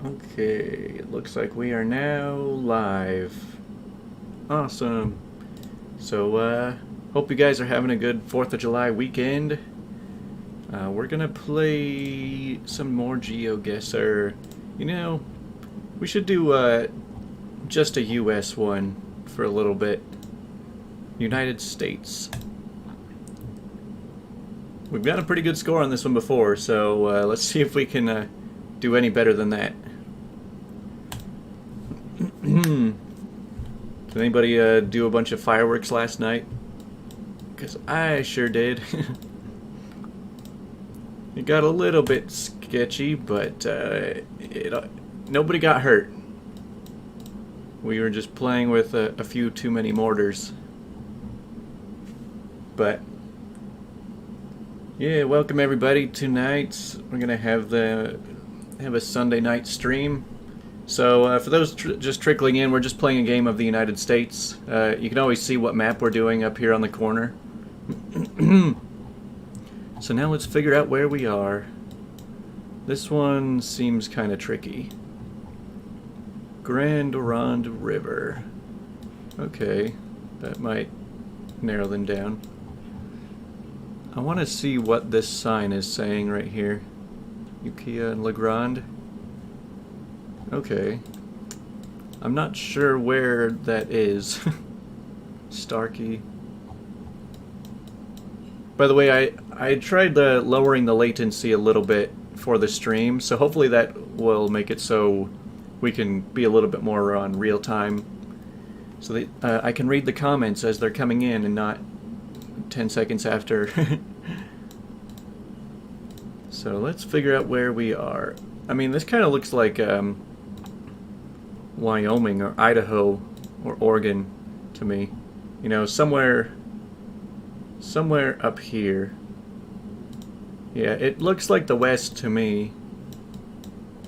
Okay, it looks like we are now live. Awesome. So, hope you guys are having a good 4th of July weekend. We're gonna play some more GeoGuessr. You know, we should do just a US one for a little bit. United States. We've got a pretty good score on this one before, so let's see if we can do any better than that. Did anybody do a bunch of fireworks last night? Because I sure did. It got a little bit sketchy, but nobody got hurt. We were just playing with a few too many mortars. But yeah, welcome everybody. Tonight we're gonna have a Sunday night stream. So for those just trickling in, we're just playing a game of the United States. You can always see what map we're doing up here on the corner. So now let's figure out where we are. This one seems kind of tricky. Grand Ronde River. Okay, that might narrow them down. I want to see what this sign is saying right here. Ukiah and Legrand. Okay. I'm not sure where that is. Starkey. By the way, I tried lowering the latency a little bit for the stream, so hopefully that will make it so we can be a little bit more on real time. So that I can read the comments as they're coming in and not 10 seconds after. So let's figure out where we are. I mean, this kind of looks like Wyoming or Idaho or Oregon to me. You know, somewhere up here. Yeah, it looks like the West to me.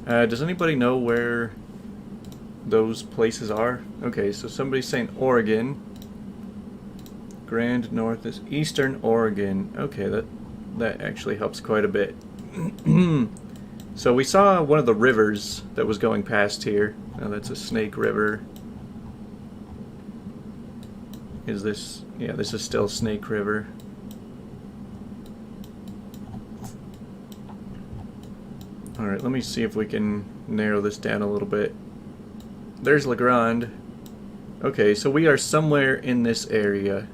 Does anybody know where those places are? Okay, so somebody's saying Oregon. Grand North is Eastern Oregon. Okay, that actually helps quite a bit. So we saw one of the rivers that was going past here. Oh, that's a Snake River. Is this... yeah, this is still Snake River. Alright, let me see if we can narrow this down a little bit. There's Legrand. Okay, so we are somewhere in this area.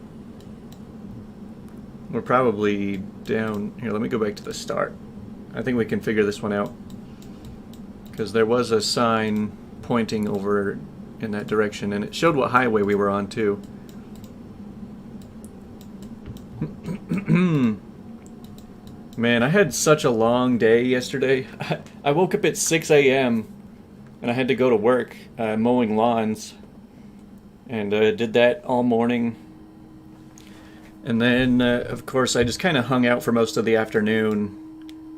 We're probably down... here, let me go back to the start. I think we can figure this one out. Because there was a sign pointing over in that direction, and it showed what highway we were on, too. Man, I had such a long day yesterday. I woke up at 6 a.m. and I had to go to work mowing lawns. And did that all morning. And then, of course, I just kind of hung out for most of the afternoon.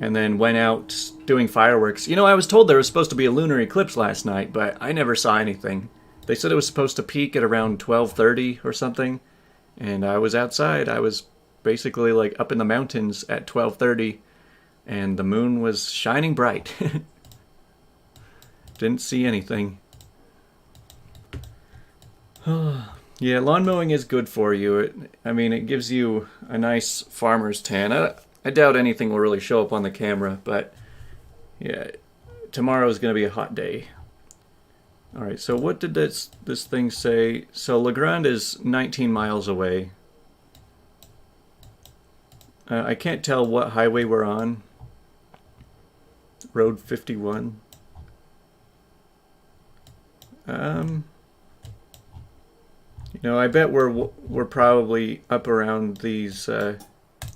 And then went out doing fireworks. You know, I was told there was supposed to be a lunar eclipse last night, but I never saw anything. They said it was supposed to peak at around 12:30 or something. And I was outside. I was basically like up in the mountains at 12:30. And the moon was shining bright. Didn't see anything. Yeah, lawn mowing is good for you. I mean, it gives you a nice farmer's tan. I doubt anything will really show up on the camera, but yeah, tomorrow is going to be a hot day. Alright, so what did this thing say? So Legrand is 19 miles away. I can't tell what highway we're on. Road 51. You know, I bet we're probably up around these.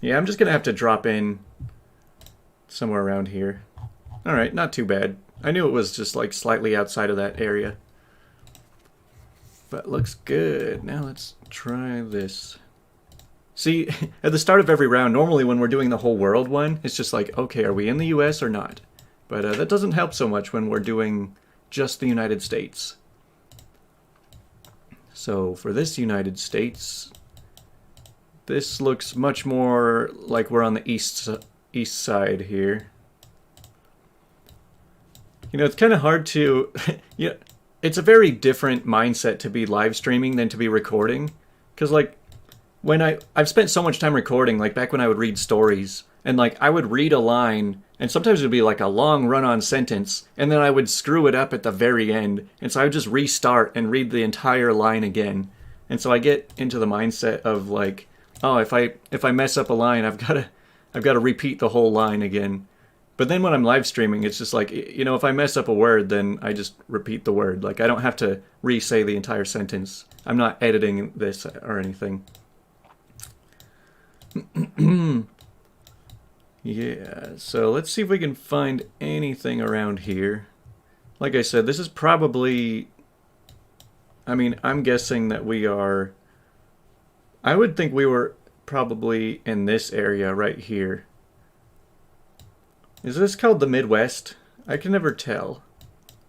Yeah, I'm just gonna have to drop in somewhere around here. All right, not too bad. I knew it was just like slightly outside of that area, but looks good. Now let's try this. See, at the start of every round, normally when we're doing the whole world one, it's just like, okay, are we in the U.S. or not? But that doesn't help so much when we're doing just the United States. So for this United States, this looks much more like we're on the east side here. You know, it's kind of hard to... yeah, it's a very different mindset to be live streaming than to be recording. Because, like, when I've spent so much time recording, like back when I would read stories, and like I would read a line, and sometimes it would be like a long run-on sentence, and then I would screw it up at the very end, and so I would just restart and read the entire line again. And so I get into the mindset of like, oh, if I mess up a line, I've got to repeat the whole line again. But then when I'm live streaming, it's just like, you know, if I mess up a word, then I just repeat the word. Like I don't have to re-say the entire sentence. I'm not editing this or anything. Yeah, so let's see if we can find anything around here. Like I said, this is probably... I mean, I'm guessing that we are... I would think we were probably in this area right here. Is this called the Midwest? I can never tell.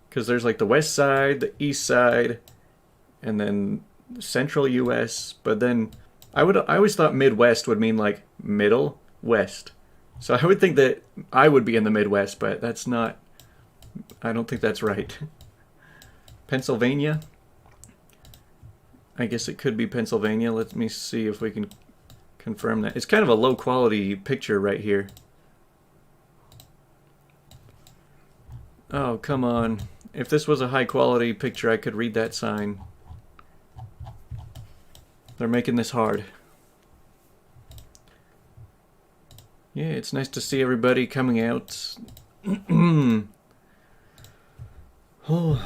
Because there's like the west side, the east side, and then central US. But then I always thought Midwest would mean like middle west. So I would think that I would be in the Midwest, but that's not... I don't think that's right. Pennsylvania? I guess it could be Pennsylvania. Let me see if we can confirm that. It's kind of a low quality picture right here. Oh, come on. If this was a high quality picture, I could read that sign. They're making this hard. Yeah, it's nice to see everybody coming out. Oh,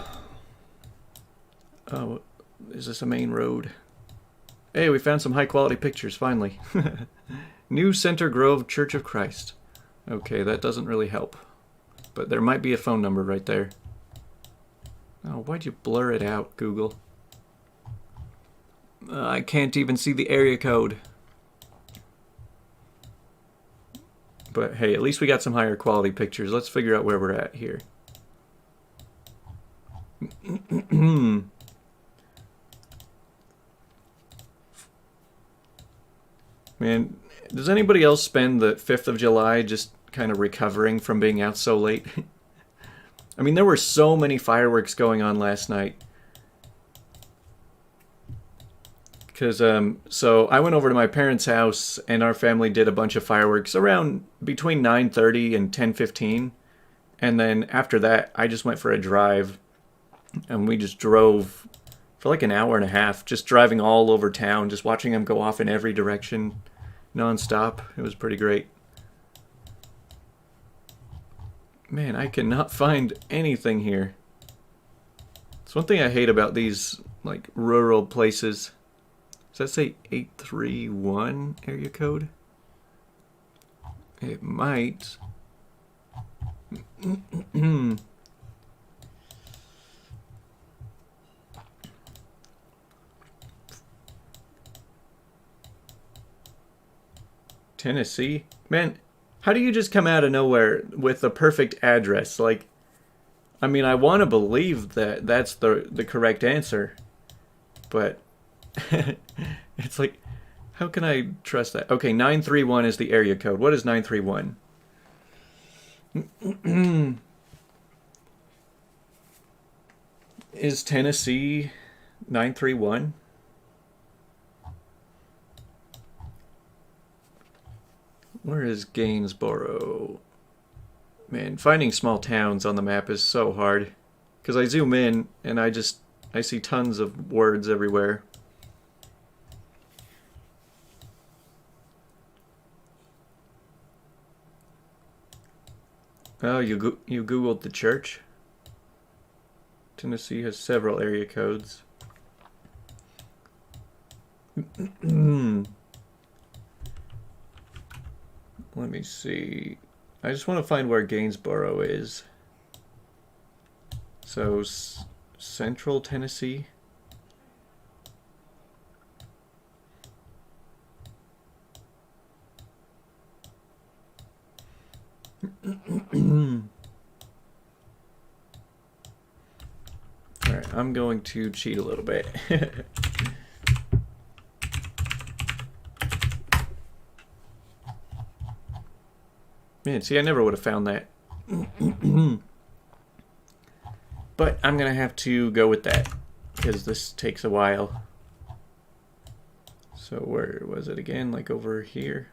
is this a main road? Hey, we found some high quality pictures, finally. New Center Grove Church of Christ. Okay, that doesn't really help. But there might be a phone number right there. Oh, why'd you blur it out, Google? I can't even see the area code. But hey, at least we got some higher quality pictures. Let's figure out where we're at here. Man, does anybody else spend the 5th of July just kind of recovering from being out so late? I mean, there were so many fireworks going on last night. Because, so I went over to my parents' house and our family did a bunch of fireworks around between 9:30 and 10:15. And then after that, I just went for a drive and we just drove for like an hour and a half, just driving all over town, just watching them go off in every direction, non-stop. It was pretty great. Man, I cannot find anything here. It's one thing I hate about these, like, rural places. Does that say 831 area code? It might. Tennessee? Man, how do you just come out of nowhere with the perfect address? Like, I mean, I want to believe that that's the correct answer, but it's like, how can I trust that? Okay, 931 is the area code. What is 931? Is Tennessee 931? Where is Gainsboro? Man, finding small towns on the map is so hard. Because I zoom in and I see tons of words everywhere. Oh, you Googled the church? Tennessee has several area codes. Let me see. I just want to find where Gainsboro is. So, Central Tennessee? Alright, I'm going to cheat a little bit. Man, see, I never would have found that. But I'm going to have to go with that because this takes a while. So where was it again? Like over here?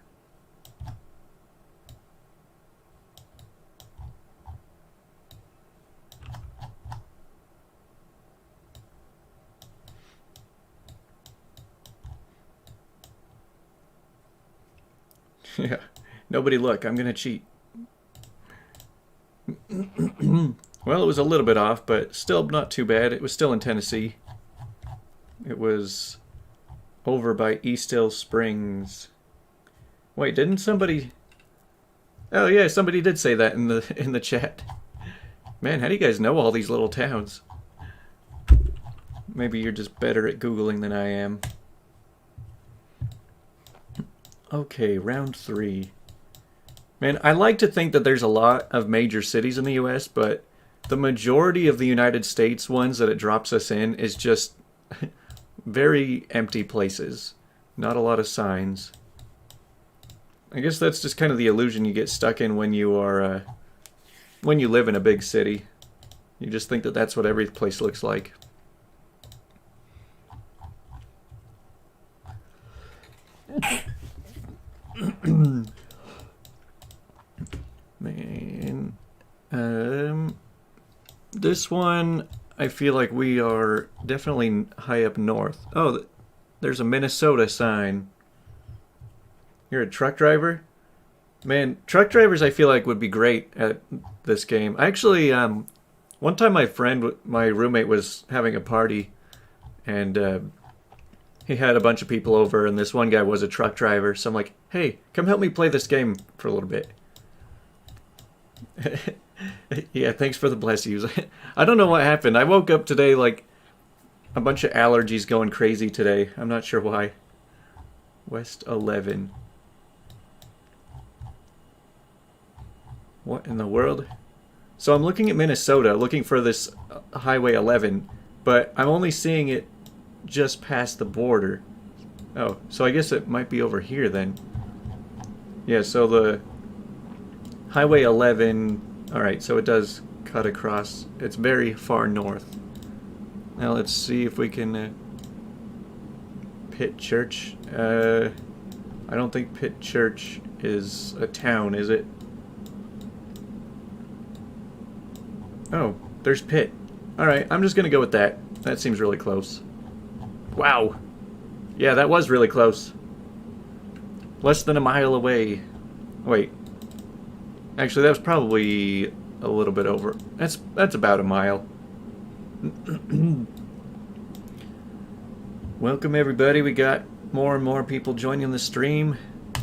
Yeah. Nobody look. I'm going to cheat. Well, it was a little bit off, but still not too bad. It was still in Tennessee. It was over by East Hill Springs. Wait, didn't somebody... Oh yeah, somebody did say that in the chat. Man, how do you guys know all these little towns? Maybe you're just better at Googling than I am. Okay, round 3. Man, I like to think that there's a lot of major cities in the US, but the majority of the United States ones that it drops us in is just very empty places. Not a lot of signs. I guess that's just kind of the illusion you get stuck in when you are, when you live in a big city. You just think that that's what every place looks like. Man, this one, I feel like we are definitely high up north. Oh, there's a Minnesota sign. You're a truck driver? Man, truck drivers I feel like would be great at this game. Actually, one time my roommate was having a party, and he had a bunch of people over, and this one guy was a truck driver. So I'm like, hey, come help me play this game for a little bit. Yeah, thanks for the bless yous. I don't know what happened. I woke up today like a bunch of allergies going crazy today. I'm not sure why. West 11. What in the world? So I'm looking at Minnesota, looking for this Highway 11, but I'm only seeing it just past the border. Oh, so I guess it might be over here then. Yeah, so the Highway 11... Alright, so it does cut across. It's very far north. Now let's see if we can... Pitt Church. I don't think Pitt Church is a town, is it? Oh, there's Pitt. Alright, I'm just gonna go with that. That seems really close. Wow. Yeah, that was really close. Less than a mile away. Wait. Actually, that was probably a little bit over. That's about a mile. Welcome everybody. We got more and more people joining the stream.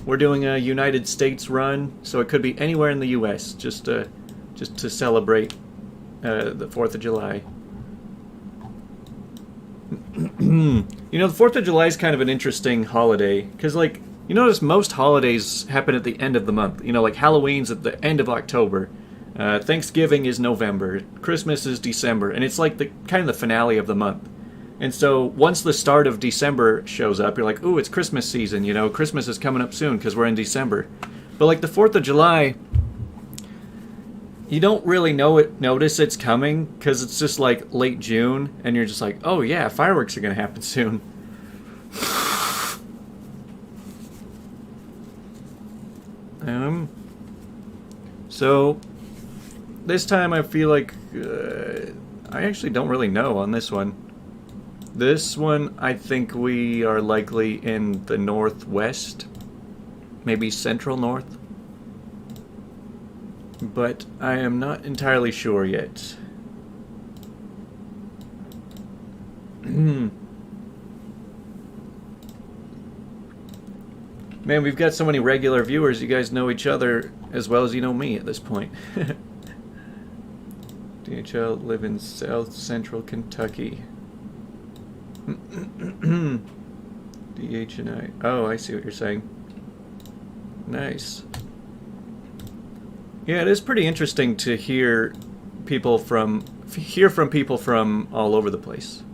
We're doing a United States run, so it could be anywhere in the US, just to celebrate the 4th of July. You know, the 4th of July is kind of an interesting holiday, because, like, you notice most holidays happen at the end of the month. You know, like Halloween's at the end of October. Thanksgiving is November. Christmas is December. And it's like the kind of the finale of the month. And so once the start of December shows up, you're like, ooh, it's Christmas season, you know. Christmas is coming up soon because we're in December. But like the 4th of July, you don't really notice it's coming because it's just like late June. And you're just like, oh yeah, fireworks are going to happen soon. So this time I feel like I actually don't really know on this one. This one I think we are likely in the northwest, maybe central north, but I am not entirely sure yet. Man, we've got so many regular viewers. You guys know each other as well as you know me at this point. DHL live in South Central Kentucky. DH&I. Oh, I see what you're saying. Nice. Yeah, it is pretty interesting to hear from people from all over the place.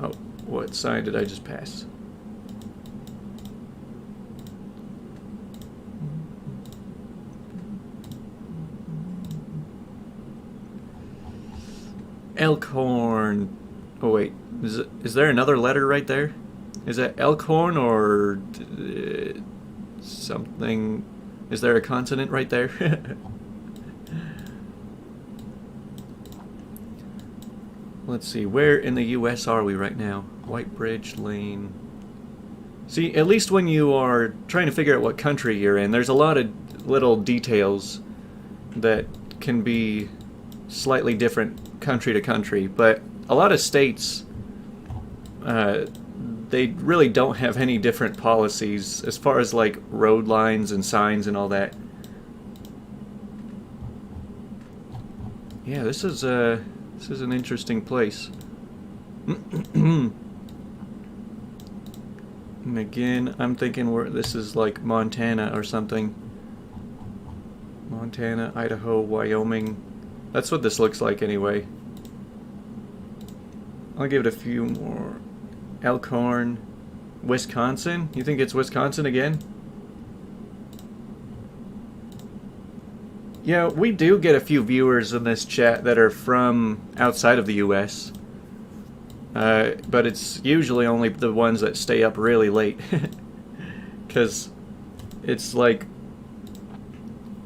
Oh, what sign did I just pass? Elkhorn. Oh wait, is there another letter right there? Is that Elkhorn or something? Is there a consonant right there? Let's see, where in the US are we right now? White Bridge Lane. See, at least when you are trying to figure out what country you're in, there's a lot of little details that can be slightly different country to country, but a lot of states, they really don't have any different policies as far as like road lines and signs and all that. Yeah, this is an interesting place. And again, I'm thinking this is like Montana or something. Montana, Idaho, Wyoming. That's what this looks like anyway. I'll give it a few more. Elkhorn, Wisconsin? You think it's Wisconsin again? Yeah, we do get a few viewers in this chat that are from outside of the US. But it's usually only the ones that stay up really late. Because it's like...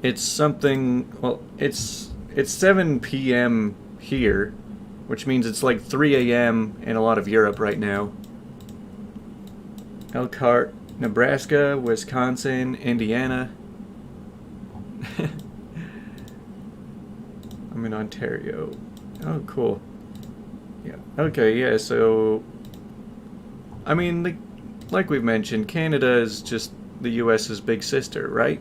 It's something... Well, it's 7 p.m. here, which means it's like 3 a.m. in a lot of Europe right now. Elkhart, Nebraska, Wisconsin, Indiana. I'm in Ontario. Oh, cool. Yeah. Okay, yeah, so... I mean, like we've mentioned, Canada is just the US's big sister, right?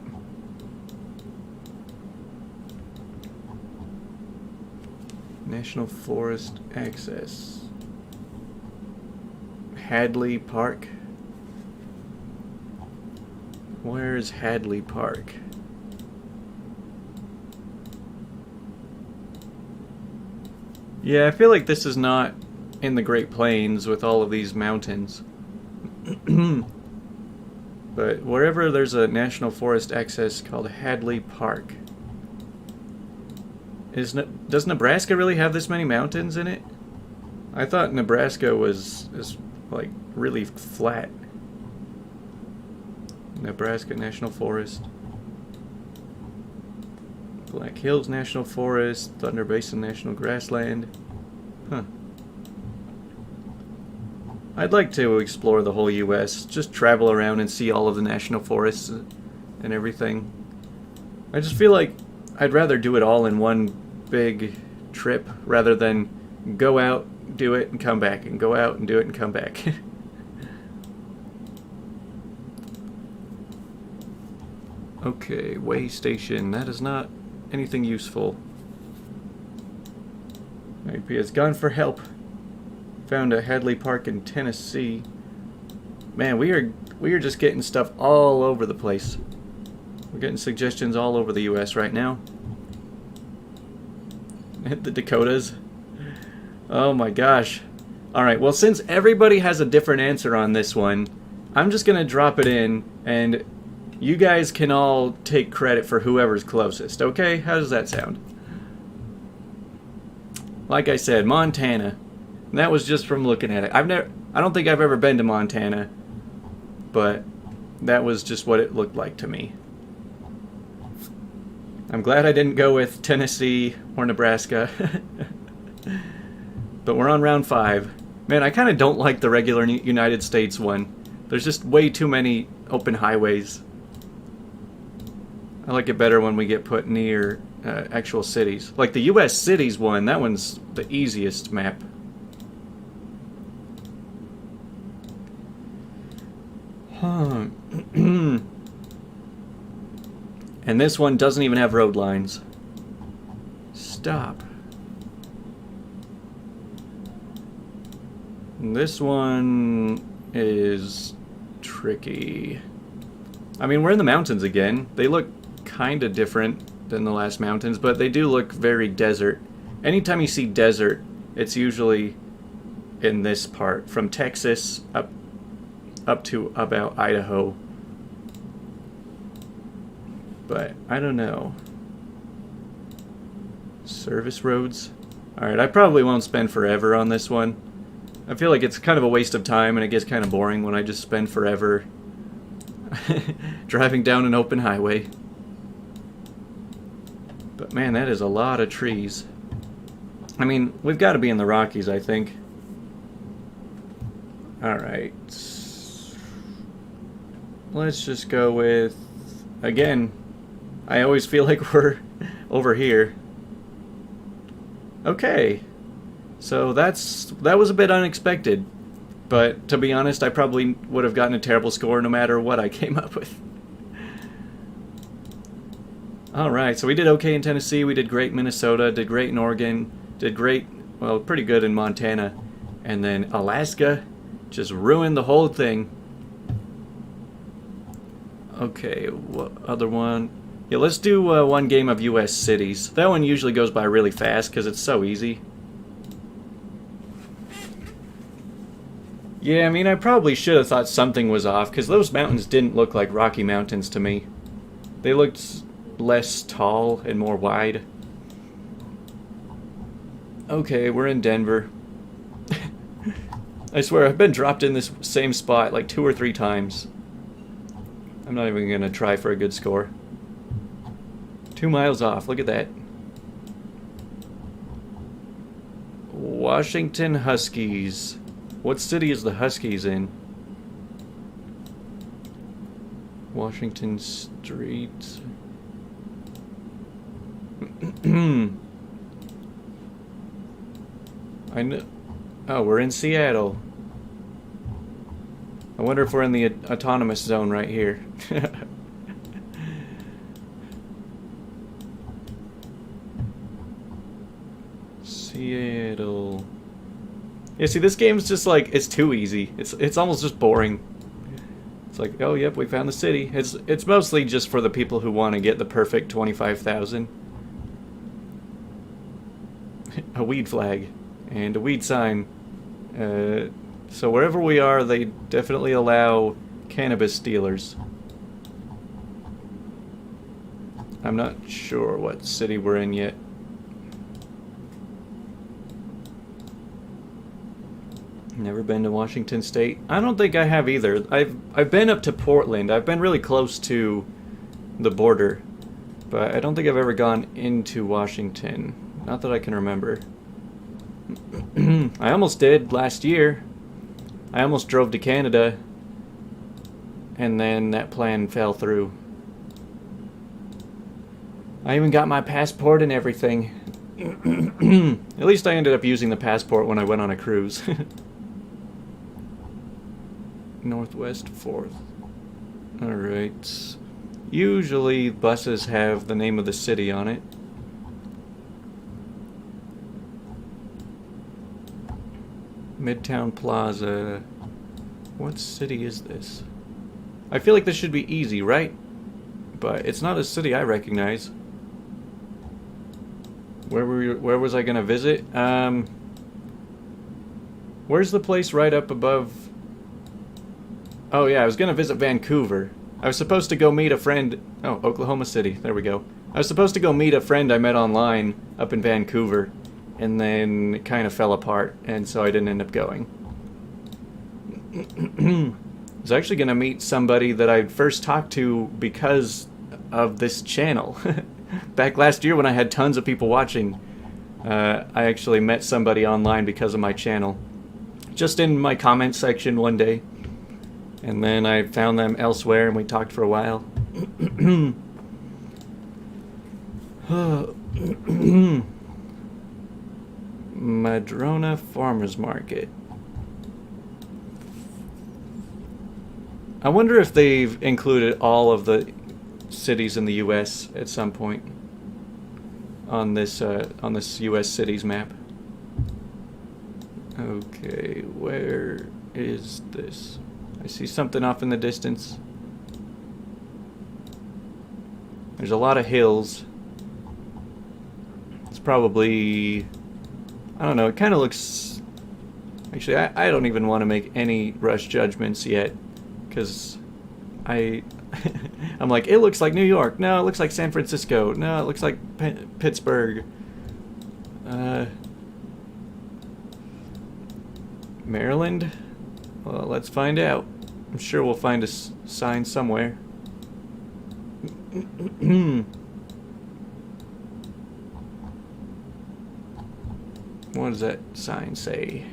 National Forest Access. Hadley Park. Where is Hadley Park? Yeah, I feel like this is not in the Great Plains with all of these mountains. But wherever there's a National Forest Access called Hadley Park. Does Nebraska really have this many mountains in it? I thought Nebraska is like really flat. Nebraska National Forest. Black Hills National Forest, Thunder Basin National Grassland. Huh. I'd like to explore the whole US, just travel around and see all of the national forests and everything. I just feel like I'd rather do it all in one big trip rather than go out, do it, and come back, and go out and do it and come back. Okay, way station. That is not anything useful. IP has gone for help. Found a Hadley Park in Tennessee. Man, we are just getting stuff all over the place. We're getting suggestions all over the US right now. The Dakotas. Oh my gosh. Alright, well, since everybody has a different answer on this one, I'm just gonna drop it in, and you guys can all take credit for whoever's closest, okay? How does that sound? Like I said, Montana. And that was just from looking at it. I don't think I've ever been to Montana, but that was just what it looked like to me. I'm glad I didn't go with Tennessee or Nebraska. But we're on round 5. Man, I kind of don't like the regular United States one. There's just way too many open highways. I like it better when we get put near actual cities. Like the US cities one, that one's the easiest map. Huh. And this one doesn't even have road lines. Stop. This one is tricky. I mean, we're in the mountains again. They look kind of different than the last mountains, but they do look very desert. Anytime you see desert, it's usually in this part, from Texas up to about Idaho. But I don't know. Service roads. Alright, I probably won't spend forever on this one. I feel like it's kind of a waste of time, and it gets kind of boring when I just spend forever driving down an open highway. But man, that is a lot of trees. I mean, we've got to be in the Rockies, I think. Alright. Let's just go with... Again, I always feel like we're over here. Okay. So that was a bit unexpected. But to be honest, I probably would have gotten a terrible score no matter what I came up with. Alright, so we did okay in Tennessee, we did great in Minnesota, did great in Oregon, did great, well, pretty good in Montana. And then Alaska just ruined the whole thing. Okay, what other one? Yeah, let's do one game of U.S. cities. That one usually goes by really fast because it's so easy. Yeah, I mean, I probably should have thought something was off because those mountains didn't look like Rocky Mountains to me. They looked less tall and more wide. Okay, we're in Denver. I swear, I've been dropped in this same spot like 2 or 3 times. I'm not even going to try for a good score. 2 miles off, look at that. Washington Huskies. What city is the Huskies in? Washington Street. I know. Oh, we're in Seattle. I wonder if we're in the autonomous zone right here. Seattle. Yeah, see, this game's just like, it's too easy. It's almost just boring. It's like, oh, yep, we found the city. It's mostly just for the people who want to get the perfect 25,000. A weed flag and a weed sign. So wherever we are, they definitely allow cannabis dealers. I'm not sure what city we're in yet. Never been to Washington State. I don't think I have either. I've been up to Portland. I've been really close to the border, but I don't think I've ever gone into Washington. Not that I can remember. I almost did last year. I almost drove to Canada, and then that plan fell through. I even got my passport and everything. At least I ended up using the passport when I went on a cruise. Northwest 4th. Alright. Usually buses have the name of the city on it. Midtown Plaza. What city is this? I feel like this should be easy, right? But it's not a city I recognize. Where was I gonna visit? Where's the place right up above? Oh yeah, I was gonna visit Vancouver. I was supposed to go meet a friend. Oh, Oklahoma City. There we go. I was supposed to go meet a friend I met online up in Vancouver, and then it kind of fell apart, and so I didn't end up going. I was actually gonna meet somebody that I first talked to because of this channel. Back last year when I had tons of people watching, I actually met somebody online because of my channel. Just in my comment section one day. And then I found them elsewhere and we talked for a while. Madrona Farmers Market. I wonder if they've included all of the cities in the U.S. at some point on this U.S. cities map. Okay, where is this? I see something off in the distance. There's a lot of hills. It's probably, I don't know, it kind of looks, actually I don't even want to make any rush judgments yet, because I'm like, it looks like New York. No, it looks like San Francisco. No, it looks like Pittsburgh. Maryland? Well, let's find out. I'm sure we'll find a sign somewhere. What does that sign say?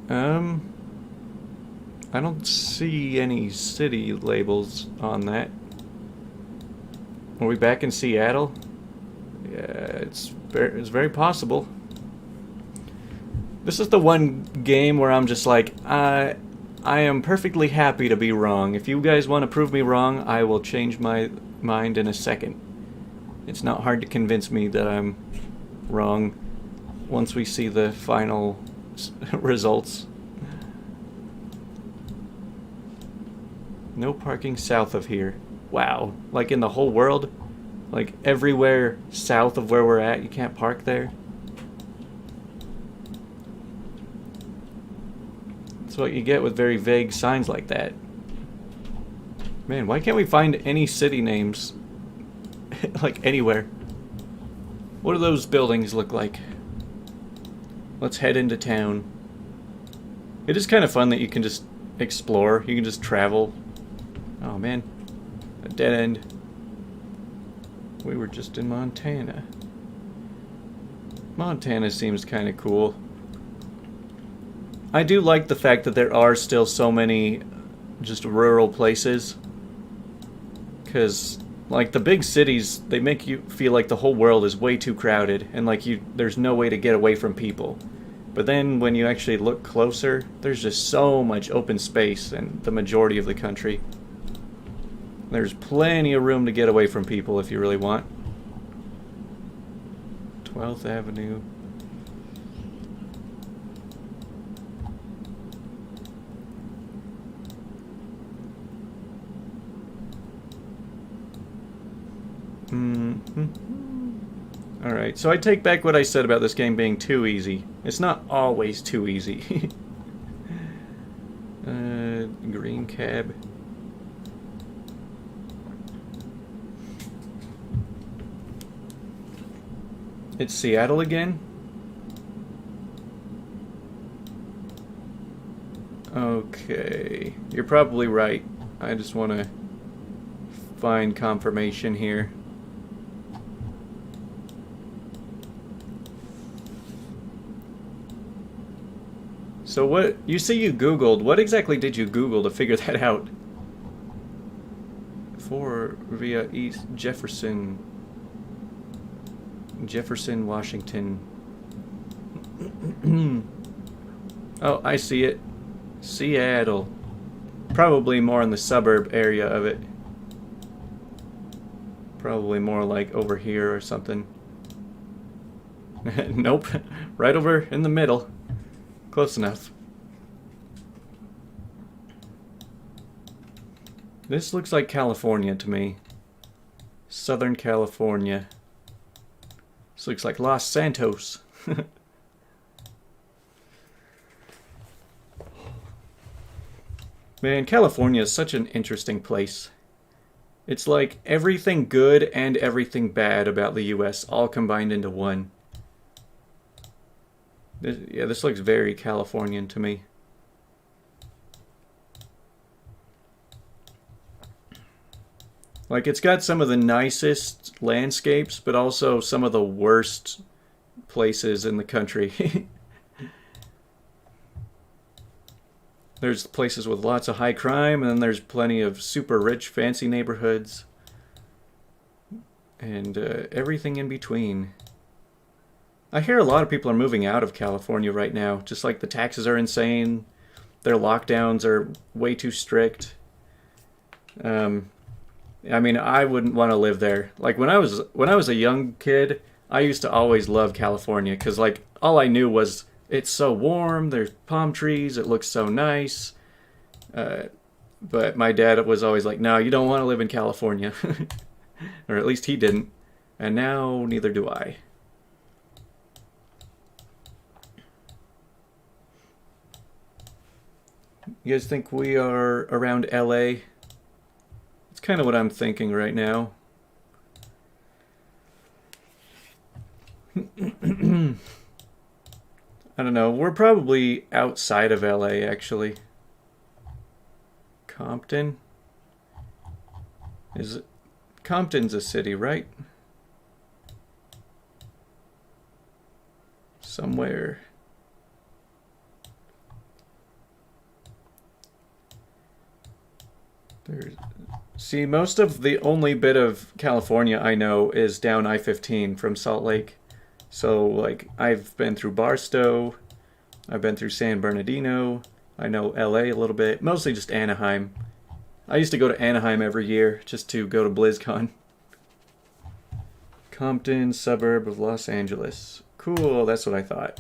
I don't see any city labels on that. Are we back in Seattle? Yeah, it's very possible. This is the one game where I'm just like, I am perfectly happy to be wrong. If you guys want to prove me wrong, I will change my mind in a second. It's not hard to convince me that I'm wrong once we see the final results. No parking south of here. Wow. Like in the whole world? Like everywhere south of where we're at, you can't park there? That's what you get with very vague signs like that. Man, why can't we find any city names? Like anywhere. What do those buildings look like? Let's head into town. It is kind of fun that you can just explore. You can just travel. Oh man, a dead end. We were just in Montana. Montana seems kind of cool. I do like the fact that there are still so many just rural places. Because, like, the big cities, they make you feel like the whole world is way too crowded. And, like, there's no way to get away from people. But then when you actually look closer, there's just so much open space in the majority of the country. There's plenty of room to get away from people if you really want. 12th Avenue. Alright, so I take back what I said about this game being too easy. It's not always too easy. Green cab. It's Seattle again? Okay. You're probably right. I just want to find confirmation here. So what, you say you Googled, what exactly did you Google to figure that out? Via East Jefferson, Washington. Oh, I see it. Seattle. Probably more in the suburb area of it. Probably more like over here or something. Nope. Right over in the middle. Close enough. This looks like California to me. Southern California. This looks like Los Santos. Man, California is such an interesting place. It's like everything good and everything bad about the US all combined into one. This looks very Californian to me. Like, it's got some of the nicest landscapes, but also some of the worst places in the country. There's places with lots of high crime, and then there's plenty of super rich, fancy neighborhoods. And everything in between. I hear a lot of people are moving out of California right now. Just like the taxes are insane. Their lockdowns are way too strict. I mean, I wouldn't want to live there. Like when I was a young kid, I used to always love California because like all I knew was it's so warm, there's palm trees, it looks so nice. But my dad was always like, "No, you don't want to live in California." Or at least he didn't. And now neither do I. You guys think we are around LA? It's kind of what I'm thinking right now. I don't know. We're probably outside of LA, actually. Compton? Is it? Compton's a city, right? Somewhere. See, most of the only bit of California I know is down I-15 from Salt Lake. So, like, I've been through Barstow, I've been through San Bernardino, I know LA a little bit, mostly just Anaheim. I used to go to Anaheim every year just to go to BlizzCon. Compton, suburb of Los Angeles. Cool, that's what I thought.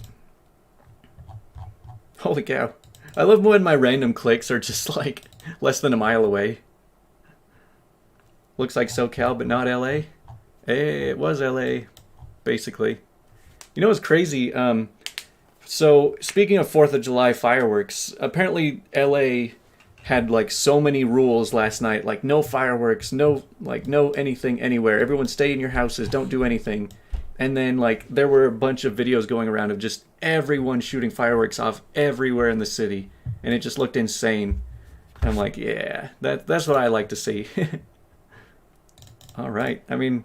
Holy cow. I love when my random clicks are just like less than a mile away. Looks like SoCal, but not LA. Hey, it was LA, basically. You know what's crazy? So, speaking of 4th of July fireworks, apparently LA had like so many rules last night, like no fireworks, no anything anywhere. Everyone stay in your houses, don't do anything. And then like there were a bunch of videos going around of just everyone shooting fireworks off everywhere in the city, and it just looked insane. I'm like, yeah, that's what I like to see. All right, I mean,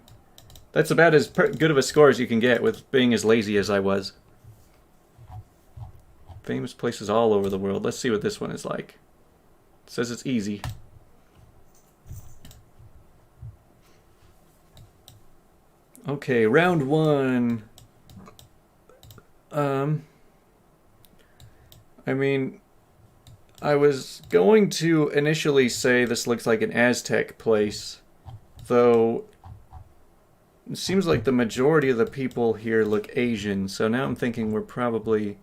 that's about as good of a score as you can get with being as lazy as I was. Famous places all over the world. Let's see what this one is like. It says it's easy. Okay, round one. I mean, I was going to initially say this looks like an Aztec place, though it seems like the majority of the people here look Asian, so now I'm thinking we're probably...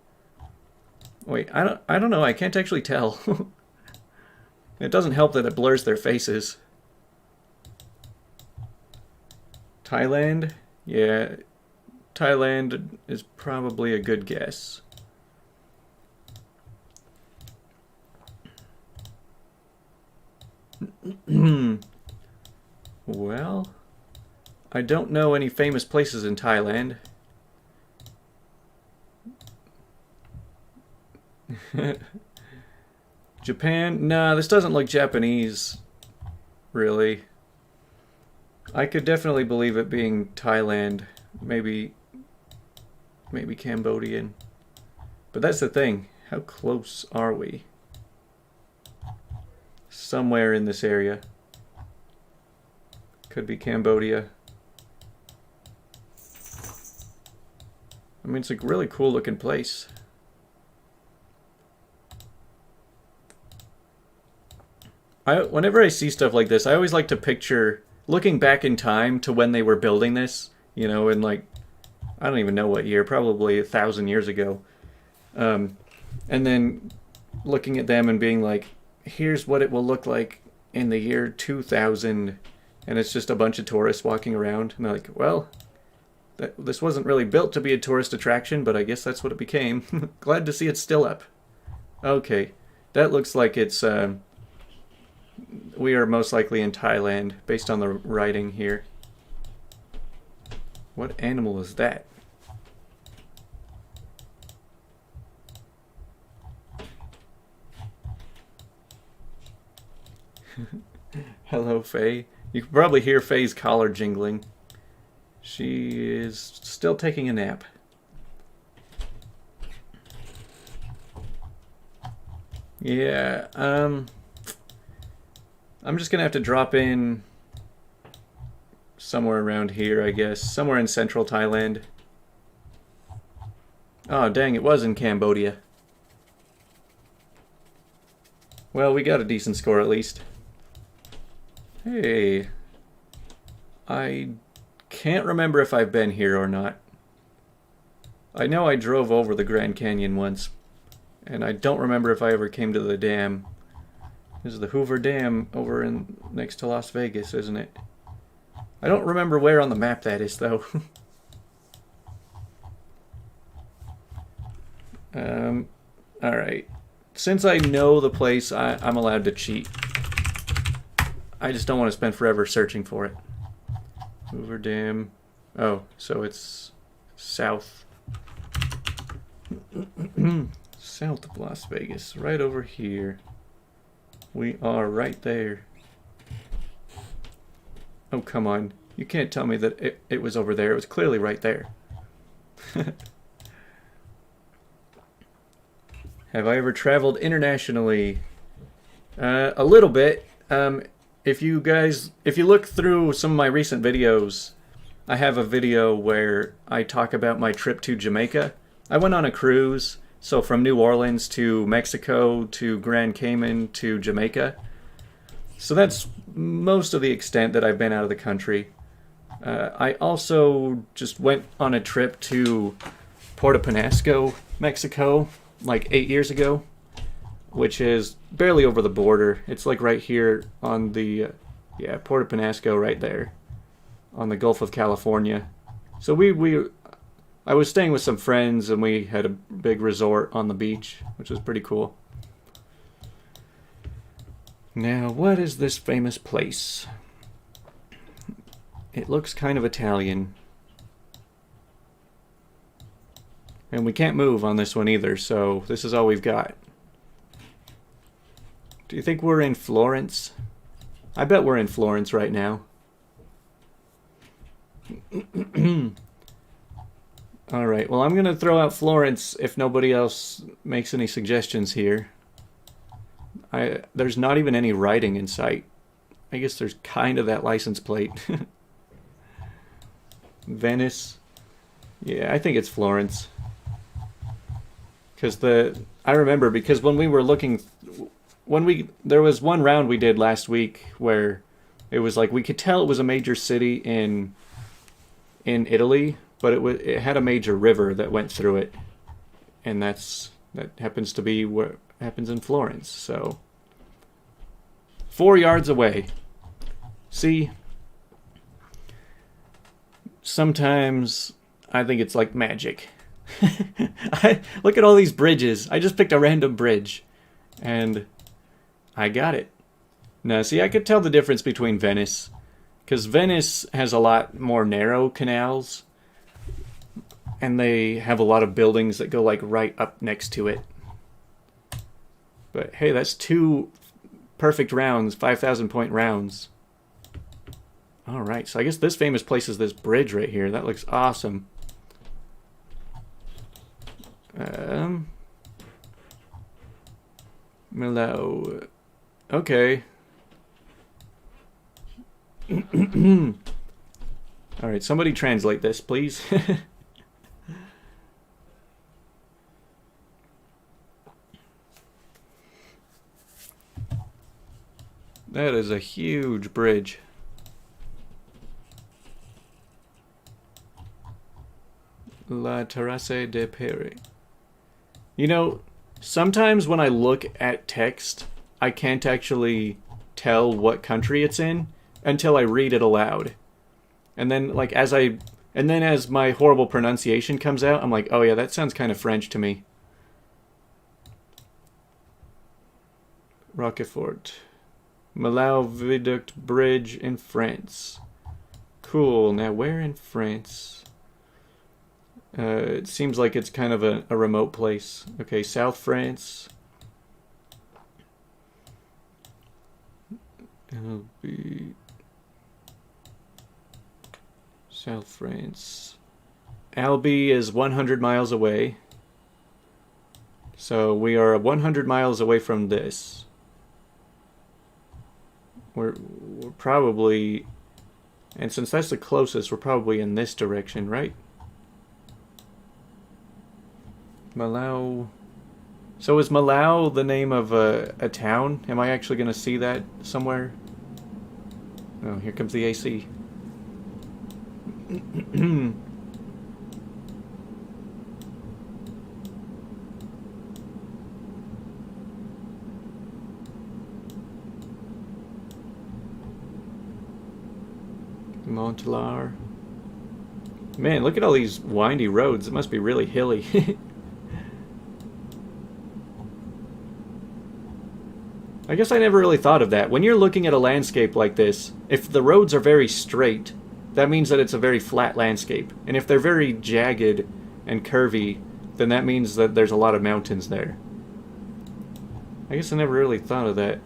Wait, I don't know, I can't actually tell. It doesn't help that it blurs their faces. Thailand? Yeah, Thailand is probably a good guess. Well, I don't know any famous places in Thailand. Japan? Nah, this doesn't look Japanese, really. I could definitely believe it being Thailand, maybe Cambodian. But that's the thing, how close are we? Somewhere in this area. Could be Cambodia. I mean, it's a really cool looking place. Whenever I see stuff like this, I always like to picture looking back in time to when they were building this, you know, in like, I don't even know what year, probably 1,000 years ago. And then looking at them and being like, here's what it will look like in the year 2000. And it's just a bunch of tourists walking around. And they're like, well, this wasn't really built to be a tourist attraction, but I guess that's what it became. Glad to see it's still up. Okay, that looks like it's... we are most likely in Thailand, based on the writing here. What animal is that? Hello, Faye. You can probably hear Faye's collar jingling. She is still taking a nap. Yeah, I'm just gonna have to drop in somewhere around here, I guess. Somewhere in central Thailand. Oh, dang, it was in Cambodia. Well, we got a decent score at least. Hey. I can't remember if I've been here or not. I know I drove over the Grand Canyon once, and I don't remember if I ever came to the dam. This is the Hoover Dam over in next to Las Vegas, isn't it? I don't remember where on the map that is, though. Alright. Since I know the place, I'm allowed to cheat. I just don't want to spend forever searching for it. Hoover Dam. Oh, so it's south. South of Las Vegas, right over here. We are right there. Oh, come on. You can't tell me that it was over there. It was clearly right there. Have I ever traveled internationally? A little bit. If you look through some of my recent videos, I have a video where I talk about my trip to Jamaica. I went on a cruise, so from New Orleans to Mexico to Grand Cayman to Jamaica. So that's most of the extent that I've been out of the country. I also just went on a trip to Puerto Penasco, Mexico, like 8 years ago, which is barely over the border. It's like right here on the, Puerto Penasco right there on the Gulf of California. So I was staying with some friends and we had a big resort on the beach, which was pretty cool. Now, what is this famous place? It looks kind of Italian. And we can't move on this one either, so this is all we've got. Do you think we're in Florence? I bet we're in Florence right now. Alright, well I'm going to throw out Florence if nobody else makes any suggestions here. There's not even any writing in sight. I guess there's kind of that license plate. Venice. Yeah, I think it's Florence. I remember because when we were looking, there was one round we did last week where it was like we could tell it was a major city in Italy, but it had a major river that went through it, and that happens to be what happens in Florence. So 4 yards away. See, sometimes I think it's like magic. Look at all these bridges. I just picked a random bridge and I got it. Now, see, I could tell the difference between Venice, because Venice has a lot more narrow canals and they have a lot of buildings that go like right up next to it. But hey, that's 2 perfect rounds, 5,000 point rounds. Alright, so I guess this famous place is this bridge right here. That looks awesome. Milo. Okay. Alright, somebody translate this, please. That is a huge bridge. La Terrasse de Pere. You know, sometimes when I look at text, I can't actually tell what country it's in until I read it aloud. And then as my horrible pronunciation comes out, I'm like, oh yeah, that sounds kind of French to me. Roquefort. Malau Viaduct Bridge in France. Cool. Now, where in France? It seems like it's kind of a remote place. Okay, South France. LB. South France. Albi is 100 miles away. So we are 100 miles away from this. We're probably, and since that's the closest, we're probably in this direction, right? Malau. So is Malau the name of a town? Am I actually going to see that somewhere? Oh, here comes the AC. Montlar. Man, look at all these windy roads. It must be really hilly. I guess I never really thought of that. When you're looking at a landscape like this, if the roads are very straight, that means that it's a very flat landscape. And if they're very jagged and curvy, then that means that there's a lot of mountains there. I guess I never really thought of that.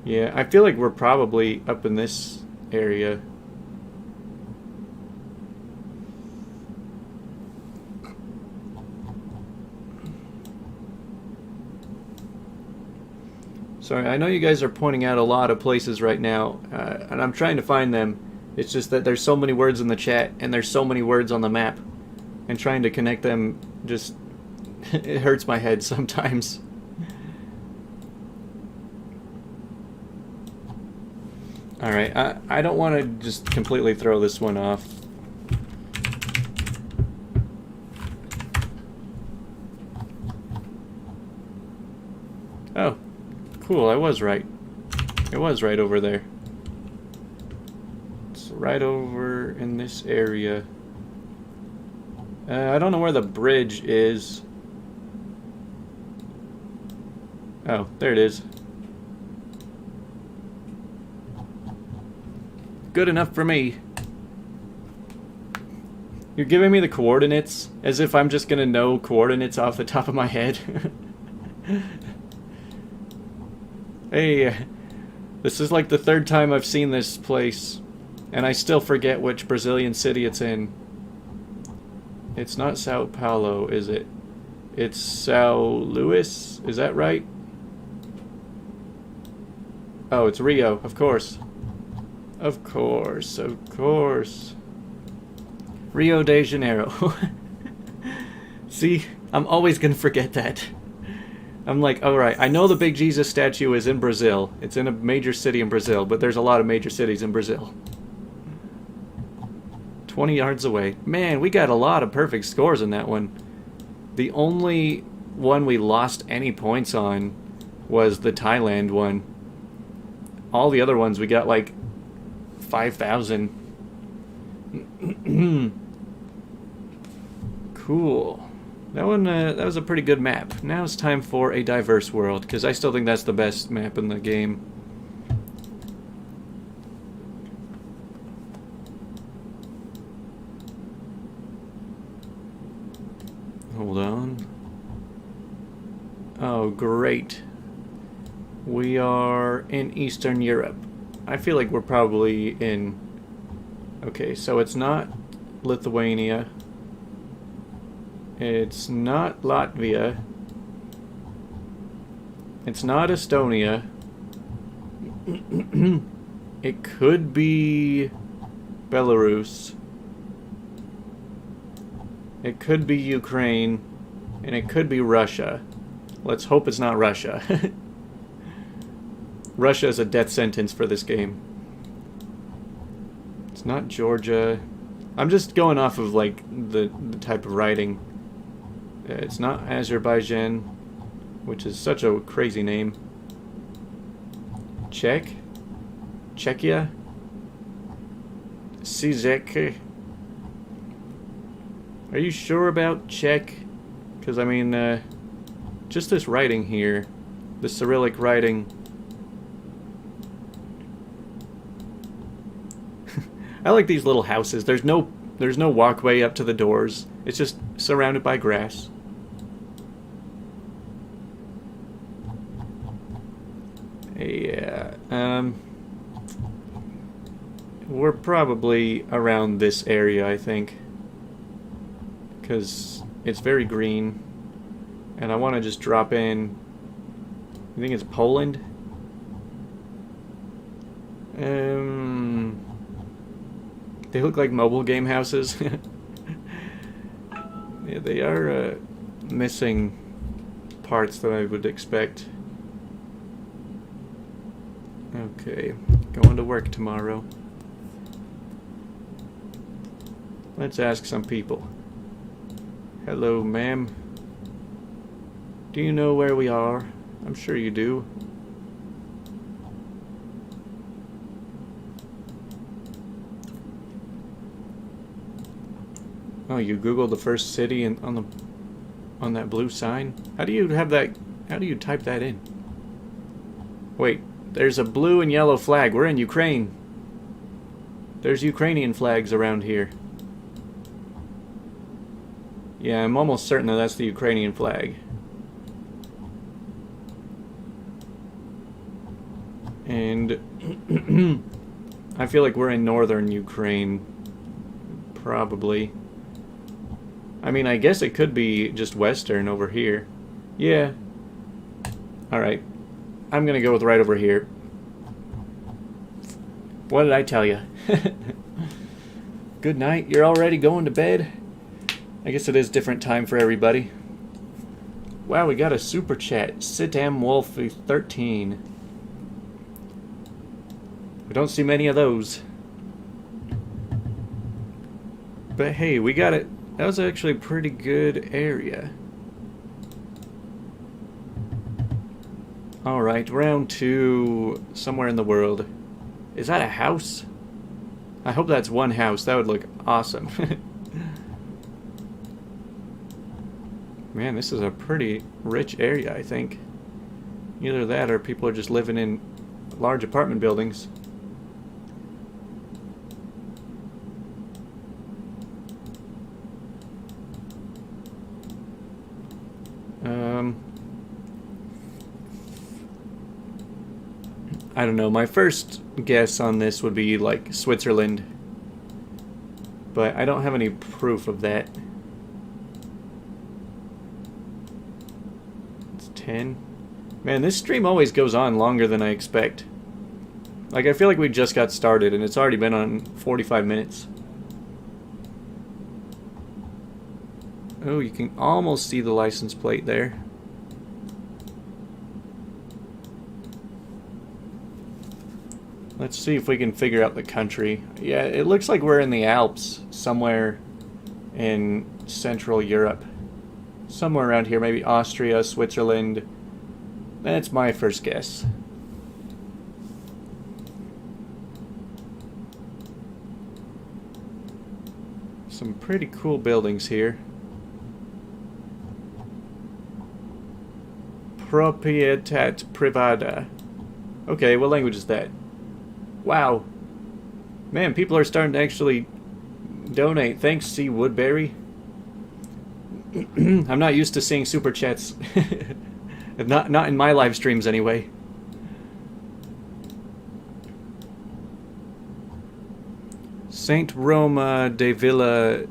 Yeah, I feel like we're probably up in this area. Sorry, I know you guys are pointing out a lot of places right now, and I'm trying to find them. It's just that there's so many words in the chat, and there's so many words on the map, and trying to connect them just... it hurts my head sometimes. Alright, I don't want to just completely throw this one off. Oh, cool, I was right. It was right over there. It's right over in this area. I don't know where the bridge is. Oh, there it is. Good enough for me. You're giving me the coordinates as if I'm just gonna know coordinates off the top of my head. Hey, this is like the third time I've seen this place, and I still forget which Brazilian city it's in. It's not Sao Paulo, is it? It's Sao Luis, is that right? Oh, it's Rio, of course. Of course, of course. Rio de Janeiro. See, I'm always gonna forget that. I'm like, alright, I know the big Jesus statue is in Brazil. It's in a major city in Brazil, but there's a lot of major cities in Brazil. 20 yards away. Man, we got a lot of perfect scores in that one. The only one we lost any points on was the Thailand one. All the other ones we got like 5,000. Cool. That one, that was a pretty good map. Now it's time for a diverse world, because I still think that's the best map in the game. Hold on. Oh, great. We are in Eastern Europe. I feel like we're probably in... Okay, so it's not Lithuania. It's not Latvia. It's not Estonia. It could be Belarus. It could be Ukraine. And it could be Russia. Let's hope it's not Russia. Russia is a death sentence for this game. It's not Georgia. I'm just going off of like the type of writing. It's not Azerbaijan, which is such a crazy name. Czech? Czechia? Czech? Are you sure about Czech? Because, I mean, just this writing here, the Cyrillic writing. I like these little houses. There's no walkway up to the doors. It's just surrounded by grass. Yeah, we're probably around this area, I think, because it's very green, and I want to just drop in. You think it's Poland? They look like mobile game houses. Yeah, they are missing parts that I would expect. Okay, going to work tomorrow. Let's ask some people. Hello, ma'am. Do you know where we are? I'm sure you do. Oh, you Googled the first city and on that blue sign? How do you have that? How do you type that in? Wait. There's a blue and yellow flag. We're in Ukraine. There's Ukrainian flags around here. Yeah, I'm almost certain that that's the Ukrainian flag. And I feel like we're in northern Ukraine. Probably. I mean, I guess it could be just western over here. Yeah. Alright. I'm gonna go with right over here. What did I tell you? Good night. You're already going to bed? I guess it is different time for everybody. Wow, we got a super chat. Sitam Wolfie 13. We don't see many of those. But hey, we got it. That was actually a pretty good area. Alright, round 2, somewhere in the world. Is that a house? I hope that's one house. That would look awesome. Man, this is a pretty rich area, I think. Either that or people are just living in large apartment buildings. I don't know. My first guess on this would be like Switzerland, but I don't have any proof of that. It's 10. Man, this stream always goes on longer than I expect. Like, I feel like we just got started and it's already been on 45 minutes. Oh, you can almost see the license plate there. Let's see if we can figure out the country. Yeah, it looks like we're in the Alps, somewhere in Central Europe. Somewhere around here, maybe Austria, Switzerland. That's my first guess. Some pretty cool buildings here. Propietat privada. Okay, what language is that? Wow. Man, people are starting to actually donate. Thanks, C. Woodbury. I'm not used to seeing super chats. Not in my live streams, anyway. Saint Roma de Villa...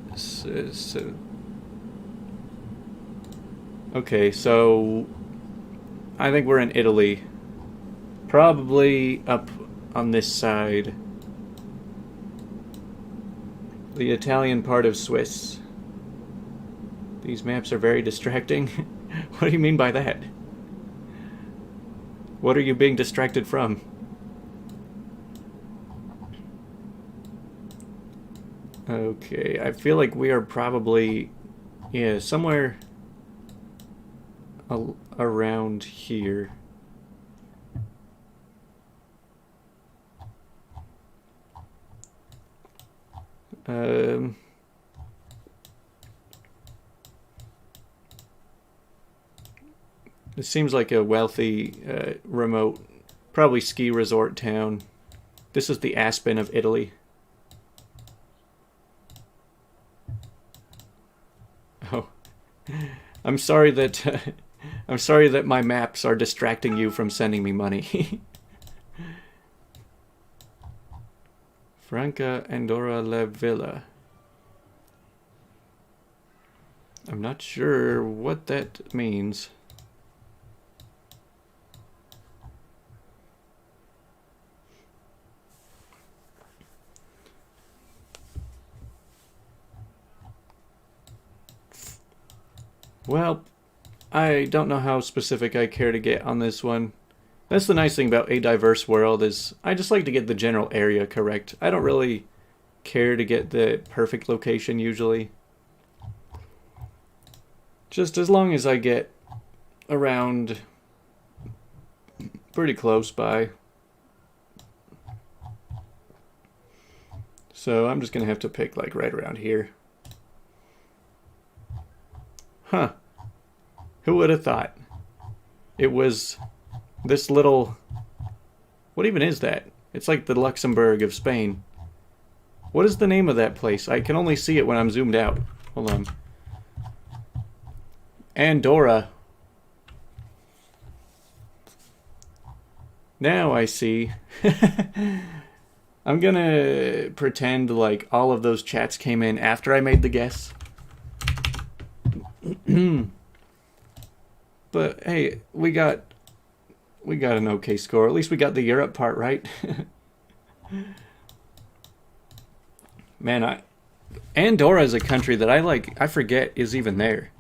Okay, so... I think we're in Italy. Probably up on this side. The Italian part of Swiss. These maps are very distracting. What do you mean by that? What are you being distracted from? Okay, I feel like we are probably... yeah, somewhere... around here. It seems like a wealthy, remote, probably ski resort town. This is the Aspen of Italy. Oh, I'm sorry that I'm sorry that my maps are distracting you from sending me money. Franca Andorra la Villa. I'm not sure what that means. Well, I don't know how specific I care to get on this one. That's the nice thing about A Diverse World is I just like to get the general area correct. I don't really care to get the perfect location usually. Just as long as I get around pretty close by. So I'm just going to have to pick like right around here. Huh. Who would have thought? It was this little... What even is that? It's like the Luxembourg of Spain. What is the name of that place? I can only see it when I'm zoomed out. Hold on. Andorra. Now I see. I'm gonna pretend like all of those chats came in after I made the guess. But hey, we got an okay score. At least we got the Europe part right. Man, Andorra is a country that I forget is even there.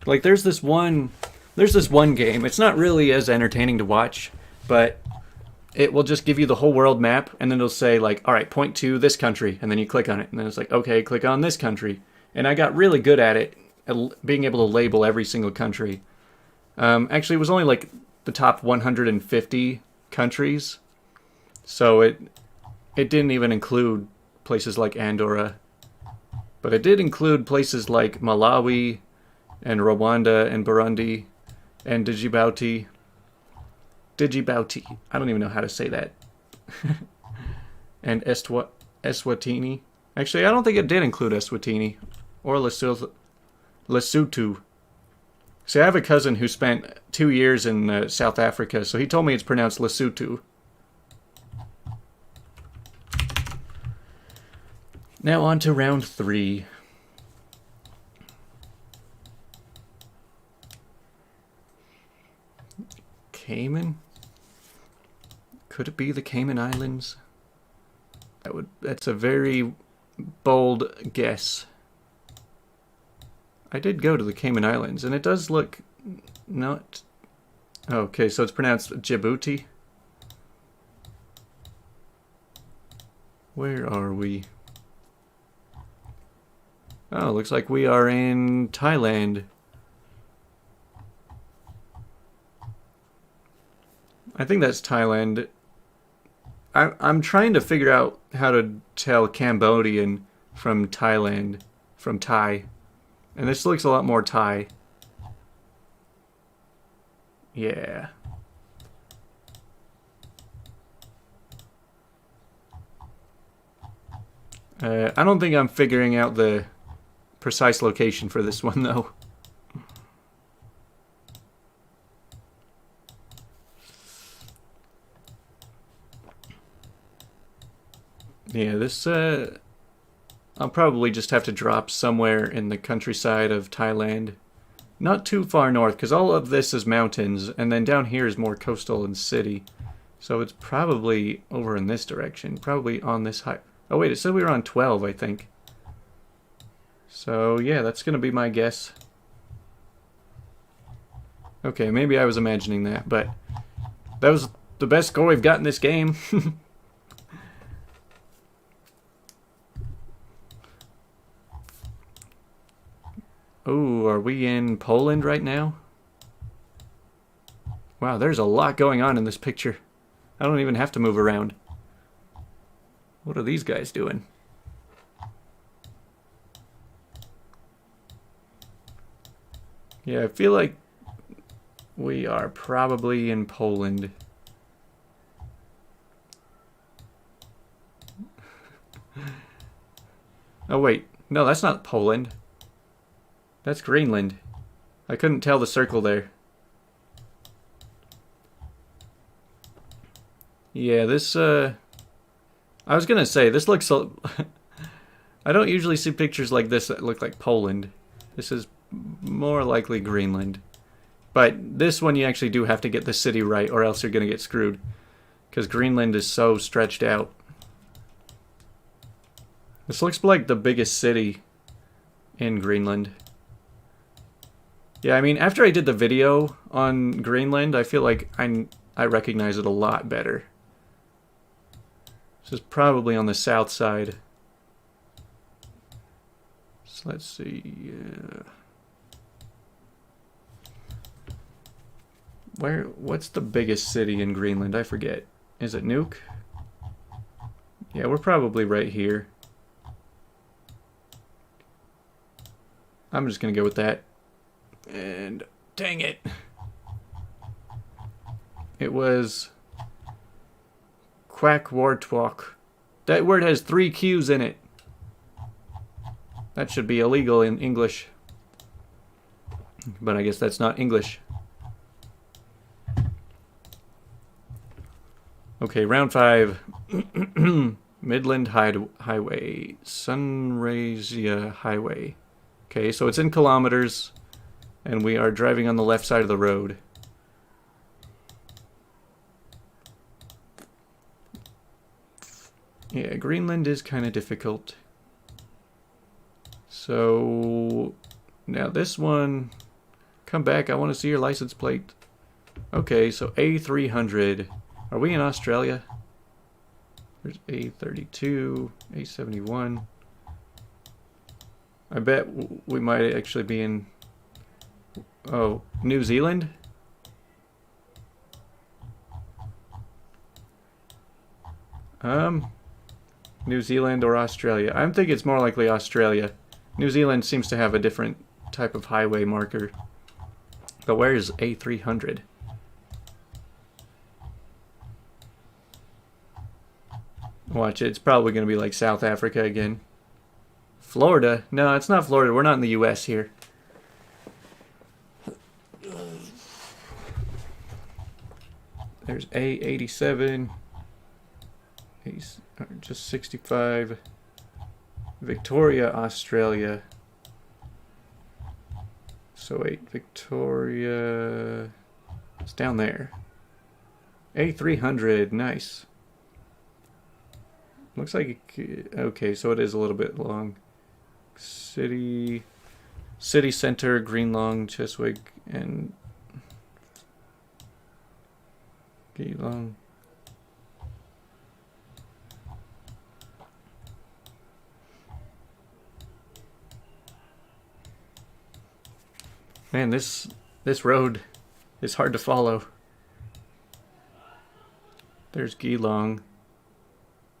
Like there's this one game. It's not really as entertaining to watch, but it will just give you the whole world map, and then it'll say like, all right, point to this country, and then you click on it, and then it's like, okay, click on this country. And I got really good at it, at being able to label every single country. Actually, it was only like the top 150 countries, so it didn't even include places like Andorra, but it did include places like Malawi, and Rwanda, and Burundi, and Djibouti. I don't even know how to say that. And Eswatini. Actually, I don't think it did include Eswatini. Or Lesotho. See, I have a cousin who spent 2 years in South Africa, so he told me it's pronounced Lesotho. Now on to round 3. Cayman? Could it be the Cayman Islands? That's a very bold guess. I did go to the Cayman Islands, and it does look not... Okay, so it's pronounced Djibouti. Where are we? Oh, looks like we are in Thailand. I think that's Thailand. I'm trying to figure out how to tell Cambodian from Thailand, from Thai. And this looks a lot more Thai. Yeah. I don't think I'm figuring out the precise location for this one, though. Yeah, this, I'll probably just have to drop somewhere in the countryside of Thailand. Not too far north, because all of this is mountains, and then down here is more coastal and city. So it's probably over in this direction, probably on this high... Oh wait, it said we were on 12, I think. So yeah, that's gonna be my guess. Okay, maybe I was imagining that, but that was the best score we've got in this game. Oh, are we in Poland right now? Wow, there's a lot going on in this picture. I don't even have to move around. What are these guys doing? Yeah, I feel like we are probably in Poland. Oh wait, no, that's not Poland. That's Greenland. I couldn't tell the circle there. Yeah, this, I was gonna say, this looks so... I don't usually see pictures like this that look like Poland. This is more likely Greenland. But this one you actually do have to get the city right, or else you're gonna get screwed. Because Greenland is so stretched out. This looks like the biggest city in Greenland. Yeah, I mean, after I did the video on Greenland, I feel like I recognize it a lot better. This is probably on the south side. So let's see. What's the biggest city in Greenland? I forget. Is it Nuuk? Yeah, we're probably right here. I'm just gonna go with that. And dang it. It was Quackwartwalk. That word has 3 Q's in it. That should be illegal in English. But I guess that's not English. Okay, round 5. Midland Highway. Sunraysia Highway. Okay, so it's in kilometers, and we are driving on the left side of the road. Yeah, Greenland is kind of difficult. So, now this one, come back, I want to see your license plate. Okay, so A300. Are we in Australia? There's A32, A71. I bet we might actually be in, oh, New Zealand? New Zealand or Australia. I think it's more likely Australia. New Zealand seems to have a different type of highway marker. But where is A300? Watch it. It's probably going to be like South Africa again. Florida? No, it's not Florida. We're not in the U.S. here. There's A87. Just 65. Victoria, Australia. So wait, Victoria. It's down there. A300, nice. Looks like okay, so it is a little bit long. City Center, Greenlong, Chiswick, and Geelong. Man, this road is hard to follow. There's Geelong.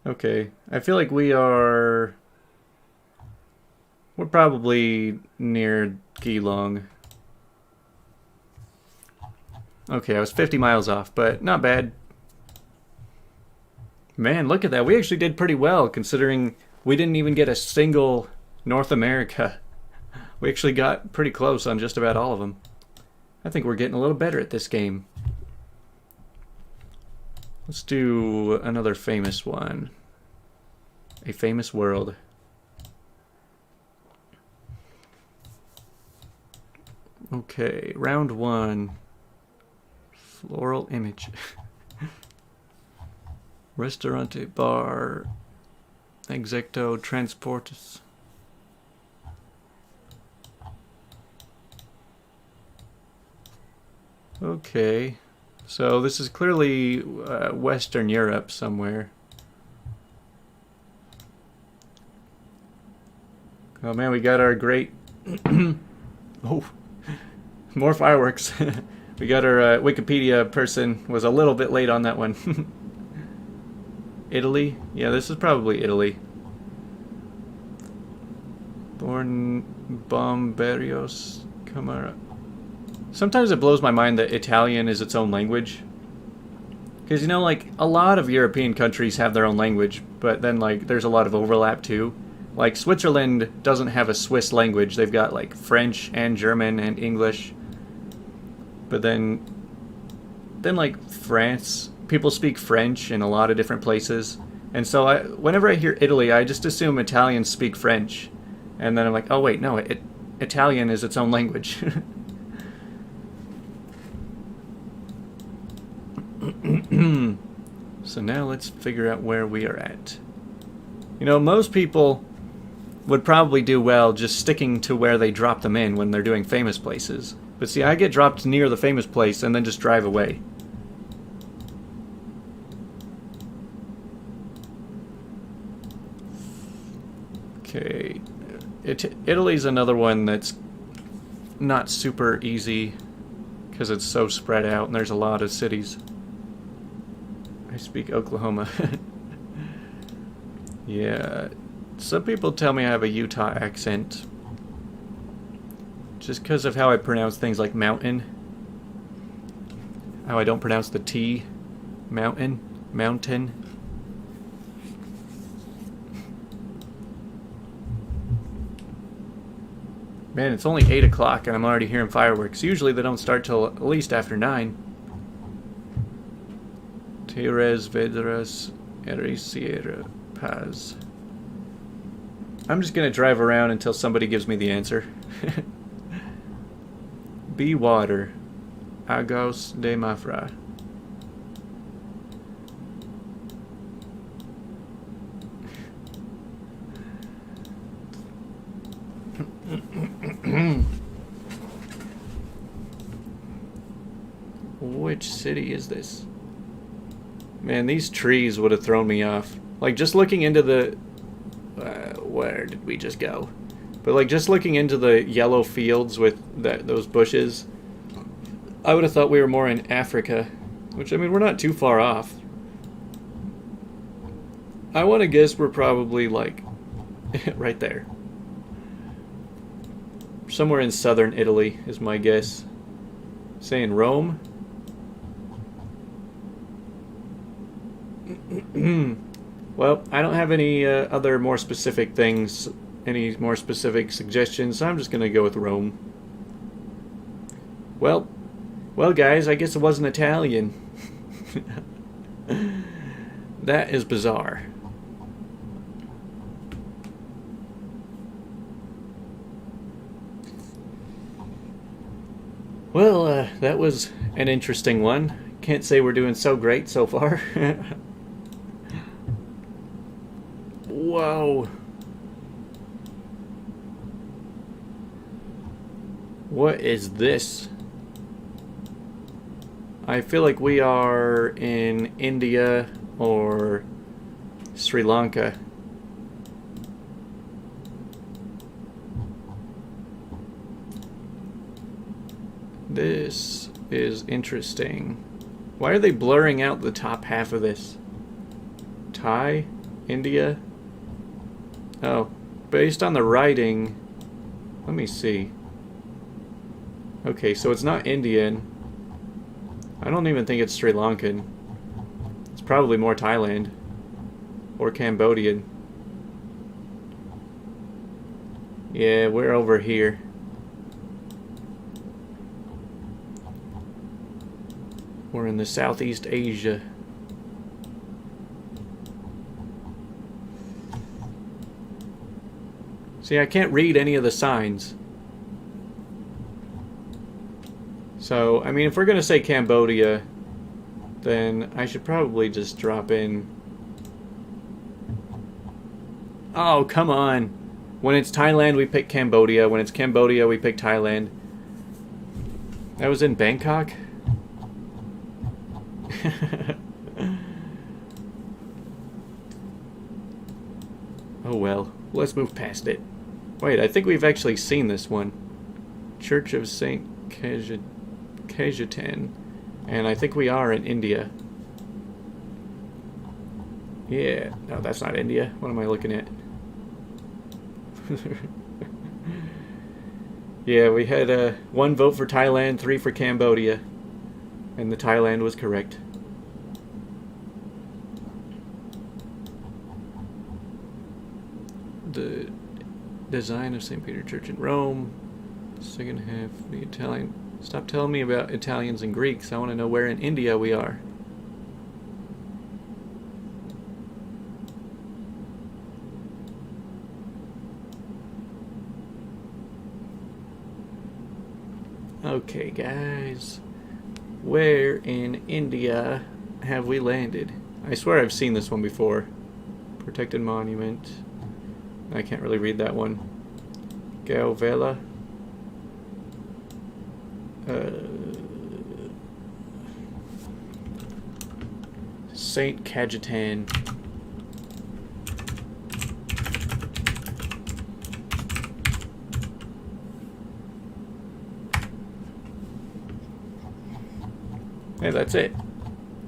Okay, I feel like we're probably near Geelong. Okay, I was 50 miles off, but not bad. Man, look at that. We actually did pretty well, considering we didn't even get a single North America. We actually got pretty close on just about all of them. I think we're getting a little better at this game. Let's do another famous one. A famous world. Okay, round 1. Floral image. Restaurante, bar, exacto, transportes. Okay, so this is clearly Western Europe somewhere. Oh man, we got our great... oh, more fireworks. We got our Wikipedia person was a little bit late on that one. Italy? Yeah, this is probably Italy. Born Bomberios Camara. Sometimes it blows my mind that Italian is its own language. Because, you know, like, a lot of European countries have their own language, but then, like, there's a lot of overlap, too. Like, Switzerland doesn't have a Swiss language. They've got, like, French and German and English. But then like, France, people speak French in a lot of different places. And so whenever I hear Italy, I just assume Italians speak French. And then I'm like, oh, wait, no, Italian is its own language. So now let's figure out where we are at. You know, most people would probably do well just sticking to where they drop them in when they're doing famous places. But see, I get dropped near the famous place and then just drive away. Okay. Italy's another one that's not super easy because it's so spread out and there's a lot of cities. I speak Oklahoma. Yeah. Some people tell me I have a Utah accent. Just because of how I pronounce things like mountain. How I don't pronounce the T. Mountain. Mountain. Man, it's only 8 o'clock and I'm already hearing fireworks. Usually they don't start till at least after 9. Tires Vedras Ericiera Paz. I'm just going to drive around until somebody gives me the answer. Be water. Agos de Mafra. Which city is this? Man, these trees would have thrown me off. Like, just looking into the... where did we just go? But, like, just looking into the yellow fields with those bushes, I would have thought we were more in Africa. Which, I mean, we're not too far off. I want to guess we're probably, like, right there. Somewhere in southern Italy is my guess. Saying Rome? Well, I don't have any other more specific things, any more specific suggestions, so I'm just going to go with Rome. Well, guys, I guess it wasn't Italian. That is bizarre. Well, that was an interesting one. Can't say we're doing so great so far. Whoa. What is this? I feel like we are in India or Sri Lanka. This is interesting. Why are they blurring out the top half of this? Thai? India? Oh, based on the writing, let me see. Okay, so it's not Indian. I don't even think it's Sri Lankan. It's probably more Thailand or Cambodian. Yeah, we're over here. We're in the Southeast Asia. See, I can't read any of the signs. So, I mean, if we're going to say Cambodia, then I should probably just drop in... Oh, come on. When it's Thailand, we pick Cambodia. When it's Cambodia, we pick Thailand. That was in Bangkok? Oh well, let's move past it. Wait, I think we've actually seen this one. Church of St. Cajetan. And I think we are in India. Yeah, no, that's not India. What am I looking at? Yeah, we had 1 vote for Thailand, 3 for Cambodia. And the Thailand was correct. The design of St. Peter Church in Rome. Second half, the Italian. Stop telling me about Italians and Greeks. I want to know where in India we are. Okay, guys. Where in India have we landed? I swear I've seen this one before. Protected monument. I can't really read that one. Gaovela. Saint Cajetan. Hey, that's it.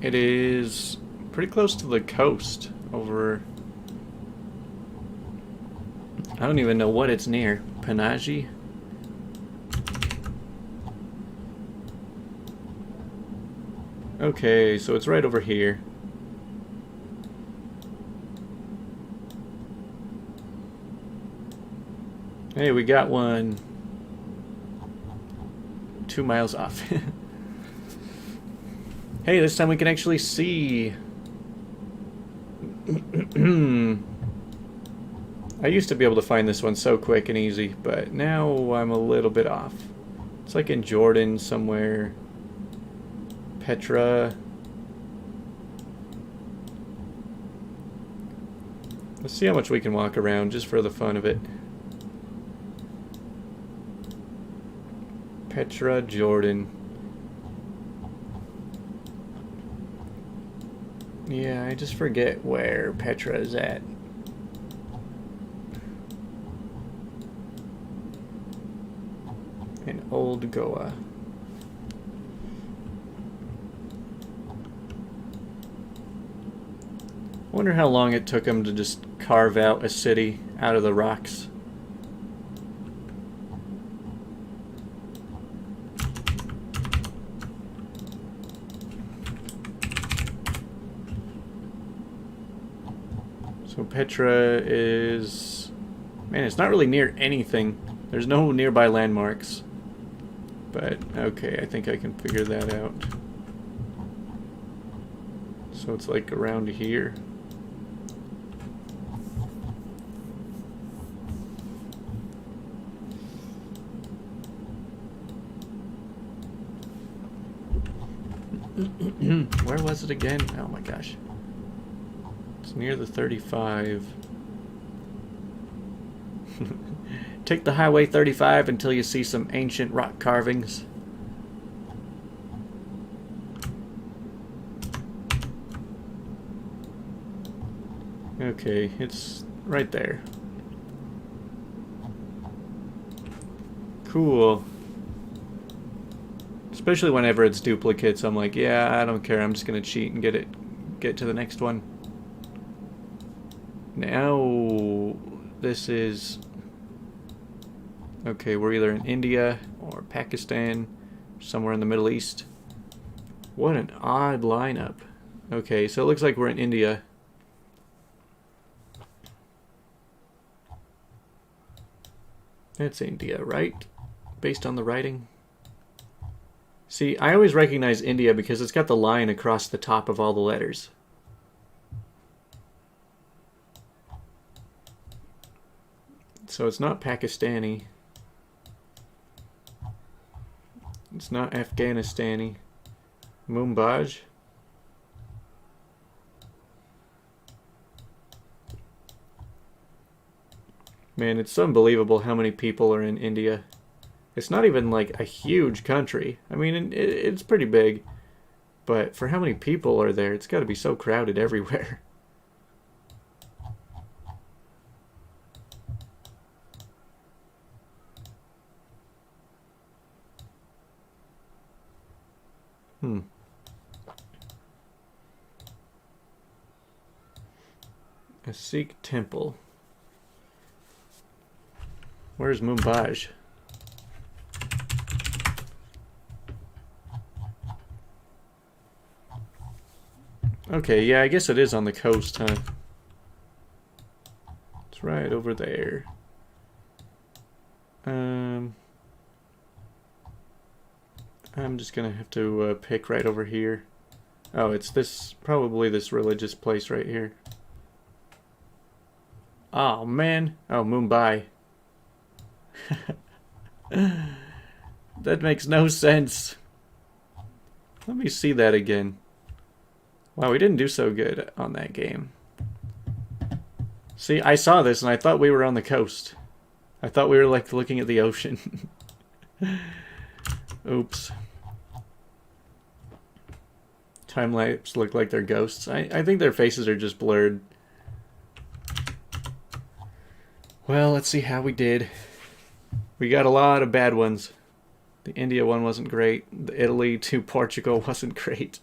It is pretty close to the coast over... I don't even know what it's near. Panaji? Okay, so it's right over here. Hey, we got one. 2 miles off. Hey, this time we can actually see. I used to be able to find this one so quick and easy, but now I'm a little bit off. It's like in Jordan somewhere. Petra. Let's see how much we can walk around just for the fun of it. Petra, Jordan. Yeah, I just forget where Petra is at. In Old Goa. Wonder how long it took him to just carve out a city out of the rocks. So Petra is... Man, it's not really near anything. There's no nearby landmarks. But, okay, I think I can figure that out. So it's like around here. Where was it again? Oh my gosh. It's near the 35. Take the Highway 35 until you see some ancient rock carvings. Okay, it's right there. Cool. Especially whenever it's duplicates, I'm like, yeah, I don't care. I'm just gonna cheat and get to the next one. Now, this is... Okay, we're either in India or Pakistan, somewhere in the Middle East. What an odd lineup. Okay, so it looks like we're in India. That's India, right? Based on the writing. See, I always recognize India because it's got the line across the top of all the letters. So it's not Pakistani. It's not Afghanistani. Mumbai. Man, it's unbelievable how many people are in India. It's not even like a huge country. I mean, it's pretty big. But for how many people are there, it's got to be so crowded everywhere. A Sikh temple. Where's Mumbai? Okay, yeah, I guess it is on the coast, huh? It's right over there. I'm just gonna have to pick right over here. Oh, it's this, probably this religious place right here. Oh, man. Oh, Mumbai. That makes no sense. Let me see that again. Wow, we didn't do so good on that game. See, I saw this and I thought we were on the coast. I thought we were like looking at the ocean. Oops. Time-lapse look like they're ghosts. I think their faces are just blurred. Well, let's see how we did. We got a lot of bad ones. The India one wasn't great. The Italy to Portugal wasn't great.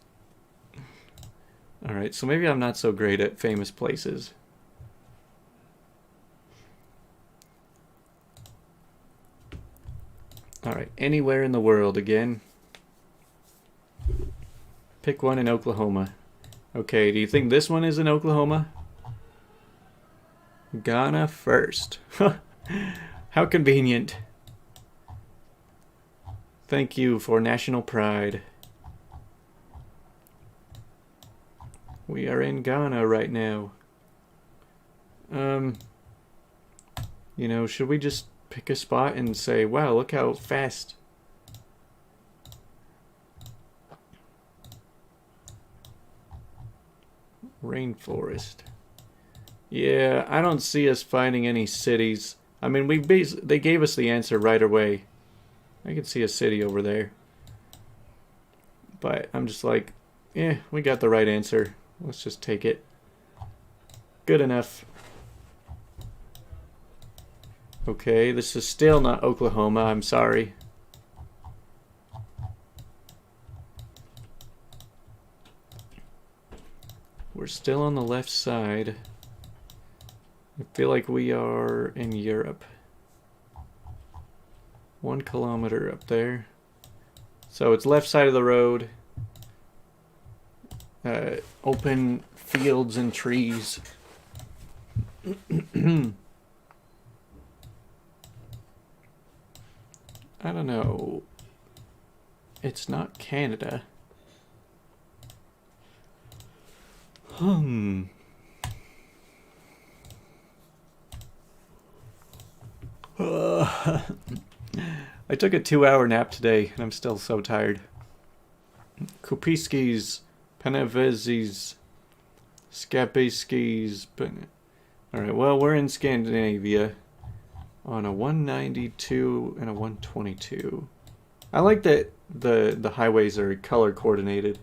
Alright, so maybe I'm not so great at famous places. Alright, anywhere in the world again. Pick one in Oklahoma. Okay, do you think this one is in Oklahoma? Ghana first. How convenient. Thank you for national pride. We are in Ghana right now. You know, should we just pick a spot and say, wow, look how fast. Rainforest. Yeah, I don't see us finding any cities. I mean, they gave us the answer right away. I can see a city over there. But I'm just like, yeah, we got the right answer. Let's just take it. Good enough. Okay, this is still not Oklahoma. I'm sorry. We're still on the left side. I feel like we are in Europe. 1 kilometer up there. So it's left side of the road. Open fields and trees. I don't know. It's not Canada. I took a 2-hour nap today, and I'm still so tired. Kupiskis, Penevezis, Skapiskis. Alright, well, we're in Scandinavia on a 192 and a 122. I like that the highways are color coordinated.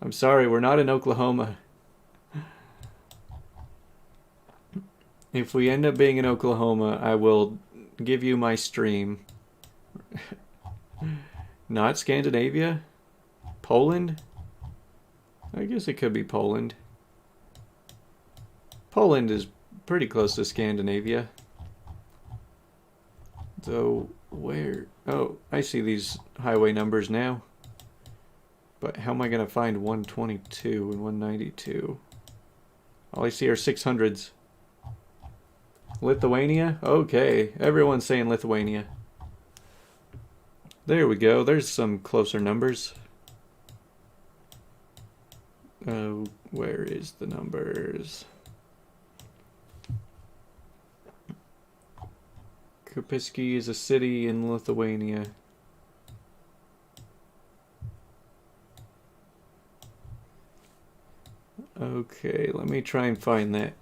I'm sorry, we're not in Oklahoma. If we end up being in Oklahoma, I will give you my stream. Not Scandinavia? Poland? I guess it could be Poland. Poland is pretty close to Scandinavia. Though, where? Oh, I see these highway numbers now. But how am I going to find 122 and 192? All I see are 600s. Lithuania? Okay, everyone's saying Lithuania. There we go, there's some closer numbers. Oh, where is the numbers? Kupiski is a city in Lithuania. Okay, let me try and find that.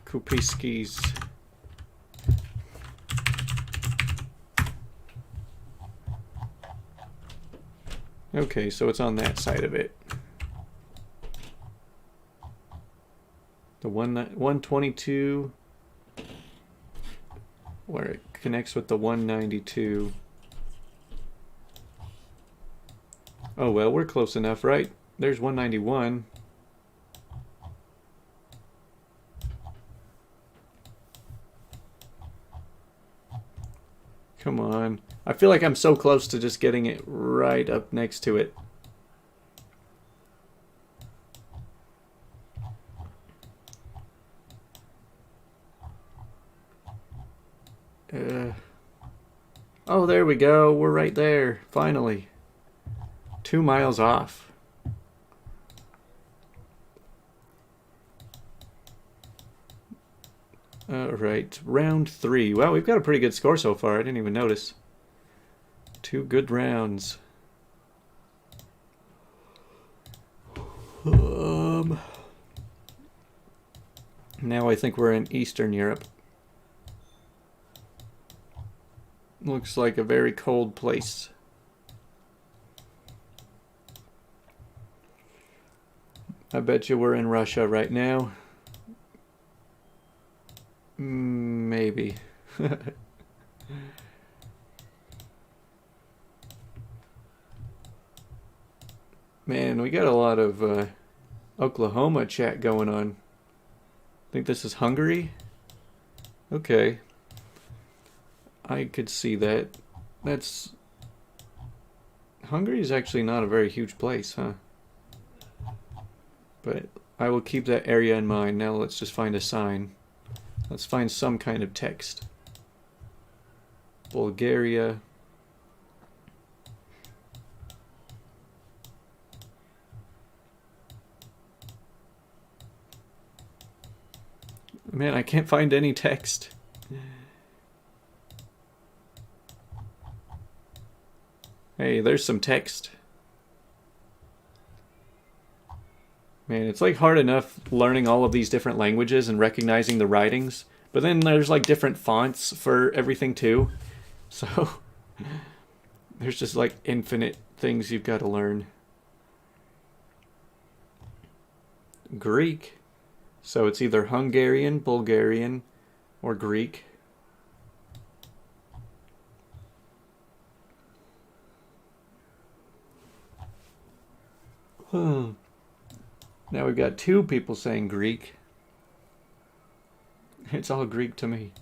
Kupiskis. Okay, so it's on that side of it. The 122, where it connects with the 192. Oh well, we're close enough, right? There's 191. Come on. I feel like I'm so close to just getting it right up next to it. Oh, there we go. We're right there. Finally. 2 miles off. Alright, round 3. Wow, we've got a pretty good score so far. I didn't even notice. 2 good rounds. Now I think we're in Eastern Europe. Looks like a very cold place. I bet you we're in Russia right now. Maybe. Man, we got a lot of Oklahoma chat going on. Think this is Hungary? Okay. I could see that. That's... Hungary is actually not a very huge place, huh? But I will keep that area in mind. Now let's just find a sign. Let's find some kind of text. Bulgaria. Man, I can't find any text. Hey, there's some text. Man, it's like hard enough learning all of these different languages and recognizing the writings, but then there's like different fonts for everything too. So there's just like infinite things you've got to learn. Greek. So it's either Hungarian, Bulgarian, or Greek. Now we've got two people saying Greek. It's all Greek to me.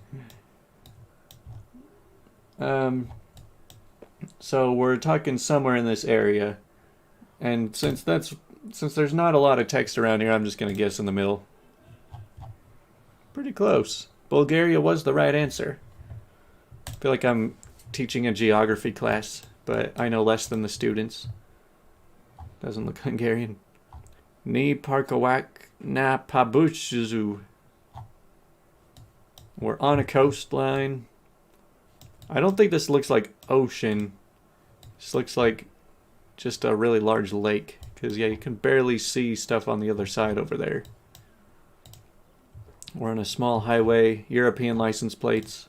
So we're talking somewhere in this area. And since there's not a lot of text around here, I'm just going to guess in the middle. Pretty close. Bulgaria was the right answer. I feel like I'm teaching a geography class, but I know less than the students. Doesn't look Hungarian. Ni Parkawak na Pabuchuzu. We're on a coastline. I don't think this looks like ocean. This looks like just a really large lake. Because, yeah, you can barely see stuff on the other side over there. We're on a small highway, European license plates.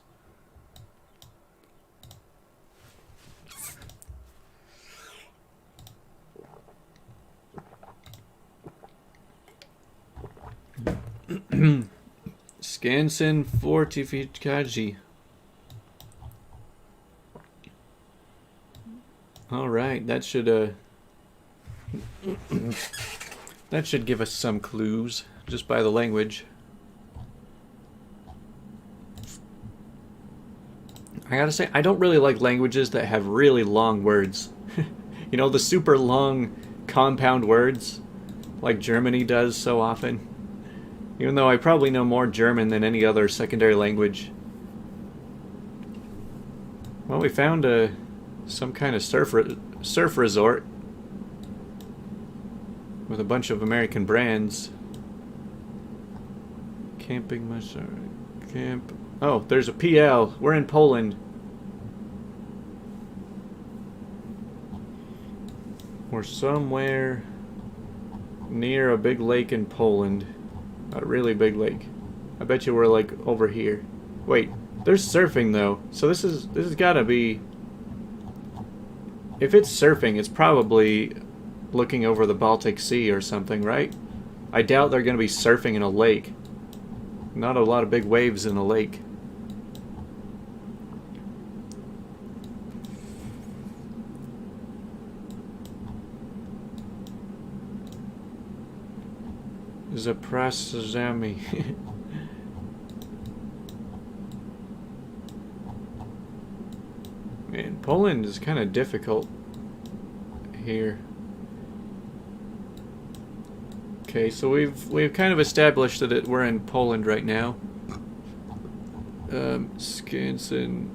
Skansen Fortificati. All right, that should give us some clues just by the language. I gotta say, I don't really like languages that have really long words. You know, the super long compound words, like Germany does so often. Even though I probably know more German than any other secondary language. Well, we found some kind of surf resort with a bunch of American brands. Camping camp. Oh, there's a PL. We're in Poland. We're somewhere near a big lake in Poland. A really big lake. I bet you we're like over here. Wait, there's surfing though. So this has gotta be... If it's surfing, it's probably looking over the Baltic Sea or something, right? I doubt they're gonna be surfing in a lake. Not a lot of big waves in a lake. Zapraszamy. Man, Poland is kind of difficult here. Okay, so we've kind of established that we're in Poland right now. Skansen.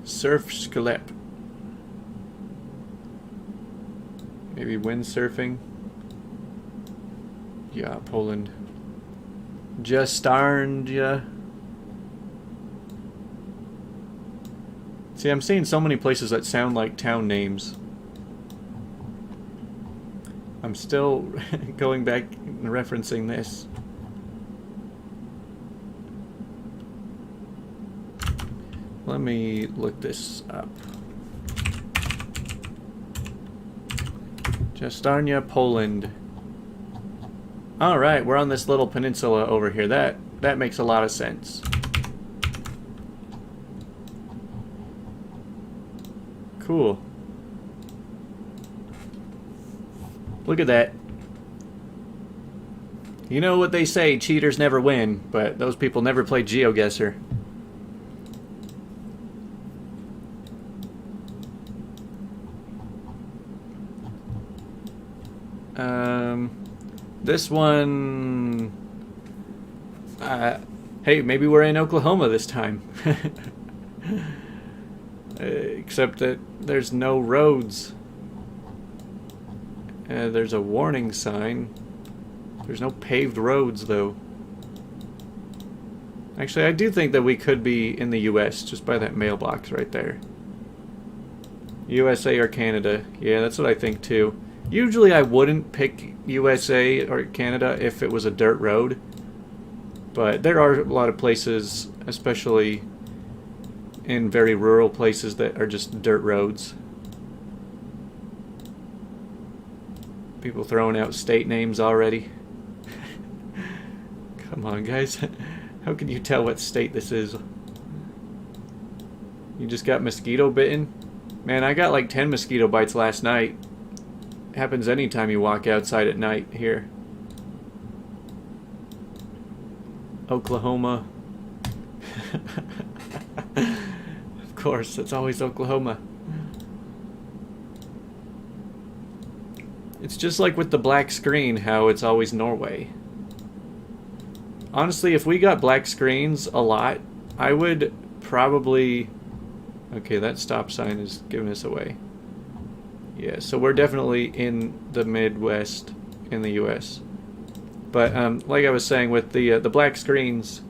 Surfsklep. Maybe windsurfing. Yeah, Poland. Jastarnia. See, I'm seeing so many places that sound like town names. I'm still going back and referencing this. Let me look this up. Jastarnia, Poland. Alright, we're on this little peninsula over here. That makes a lot of sense. Cool. Look at that. You know what they say, cheaters never win, but those people never play GeoGuessr. This one... Hey, maybe we're in Oklahoma this time. Except that there's no roads. There's a warning sign. There's no paved roads, though. Actually, I do think that we could be in the US just by that mailbox right there. USA or Canada. Yeah, that's what I think, too. Usually I wouldn't pick USA or Canada if it was a dirt road. But there are a lot of places, especially in very rural places, that are just dirt roads. People throwing out state names already. Come on, guys. How can you tell what state this is? You just got mosquito bitten? Man, I got like 10 mosquito bites last night. It happens anytime you walk outside at night here. Oklahoma. Of course, it's always Oklahoma. It's just like with the black screen, how it's always Norway. Honestly, if we got black screens a lot, I would probably... Okay, that stop sign is giving us away. Yeah, so we're definitely in the Midwest in the US. But like I was saying, with the black screens,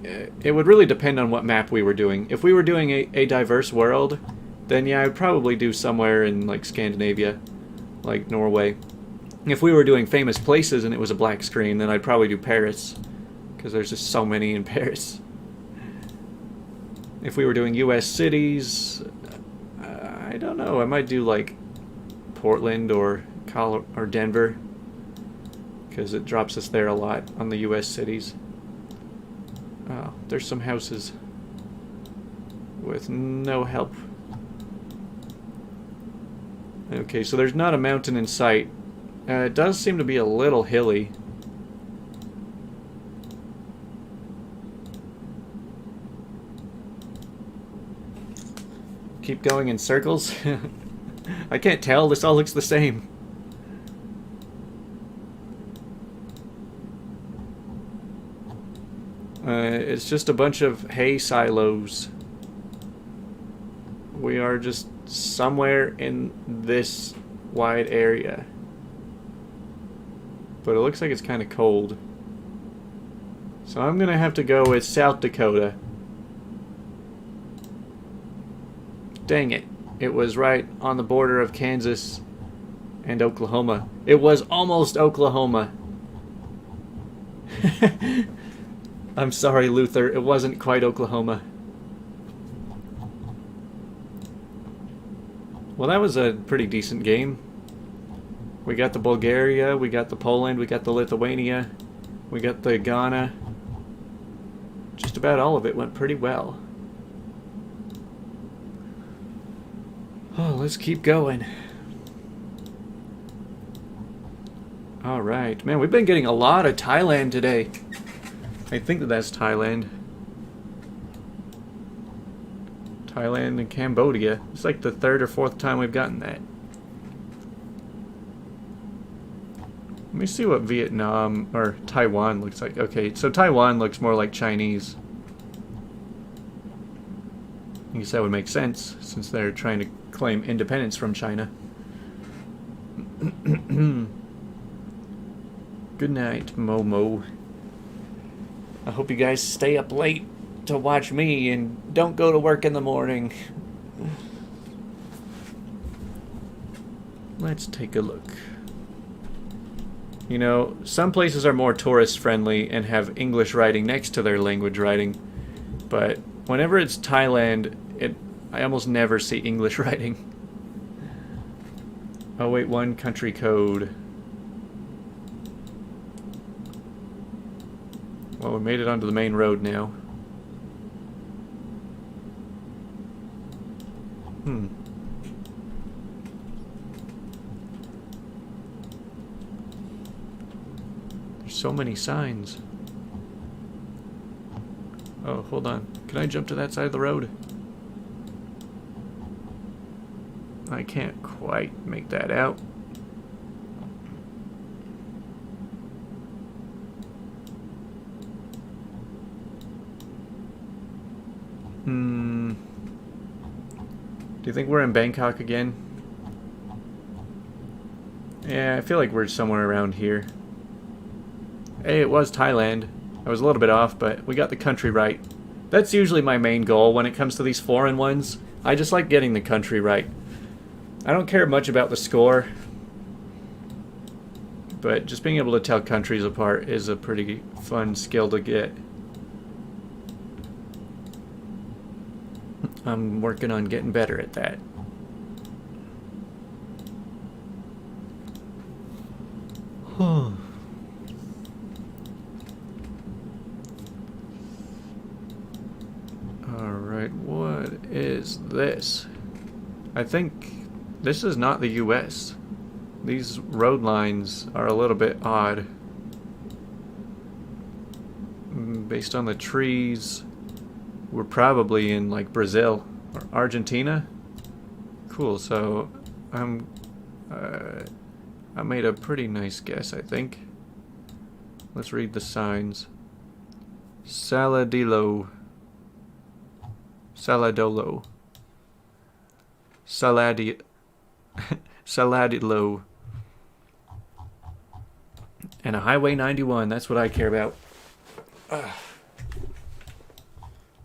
it would really depend on what map we were doing. If we were doing a diverse world, then yeah, I'd probably do somewhere in like Scandinavia, like Norway. If we were doing famous places and it was a black screen, then I'd probably do Paris, because there's just so many in Paris. If we were doing US cities, I don't know, I might do like Portland or Denver, because it drops us there a lot on the US cities. Oh, there's some houses with no help. Okay, so there's not a mountain in sight. It does seem to be a little hilly. Keep going in circles. I can't tell, this all looks the same. It's just a bunch of hay silos. We are just somewhere in this wide area. But it looks like it's kind of cold. So I'm gonna have to go with South Dakota. Dang it. It was right on the border of Kansas and Oklahoma. It was almost Oklahoma. I'm sorry, Luther. It wasn't quite Oklahoma. Well, that was a pretty decent game. We got the Bulgaria, we got the Poland, we got the Lithuania, we got the Ghana. Just about all of it went pretty well. Oh, let's keep going. Alright. Man, we've been getting a lot of Thailand today. I think that's Thailand. Thailand and Cambodia. It's like the third or fourth time we've gotten that. Let me see what Vietnam or Taiwan looks like. Okay, so Taiwan looks more like Chinese. I guess that would make sense since they're trying to claim independence from China. Good night, Momo. I hope you guys stay up late to watch me and don't go to work in the morning. Let's take a look. You know, some places are more tourist friendly and have English writing next to their language writing, but whenever it's Thailand, I almost never see English writing. 081 country code. Well, we made it onto the main road now. There's so many signs. Oh, hold on. Can I jump to that side of the road? I can't quite make that out. Hmm. Do you think we're in Bangkok again? Yeah, I feel like we're somewhere around here. Hey, it was Thailand. I was a little bit off, but we got the country right. That's usually my main goal when it comes to these foreign ones. I just like getting the country right. I don't care much about the score, but just being able to tell countries apart is a pretty fun skill to get. I'm working on getting better at that. Alright, what is this? I think this is not the US. These road lines are a little bit odd. Based on the trees, we're probably in like Brazil or Argentina. Cool, so I made a pretty nice guess, I think. Let's read the signs. Saladillo. Saladolo. Saladillo. And a Highway 91, that's what I care about.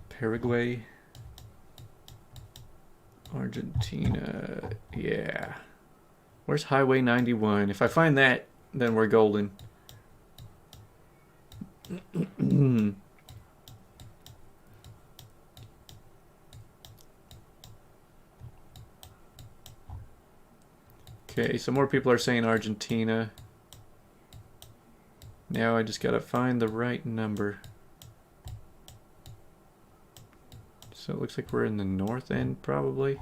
Paraguay. Argentina. Yeah. Where's Highway 91? If I find that, then we're golden. Okay, so more people are saying Argentina. Now I just gotta find the right number. So it looks like we're in the north end, probably.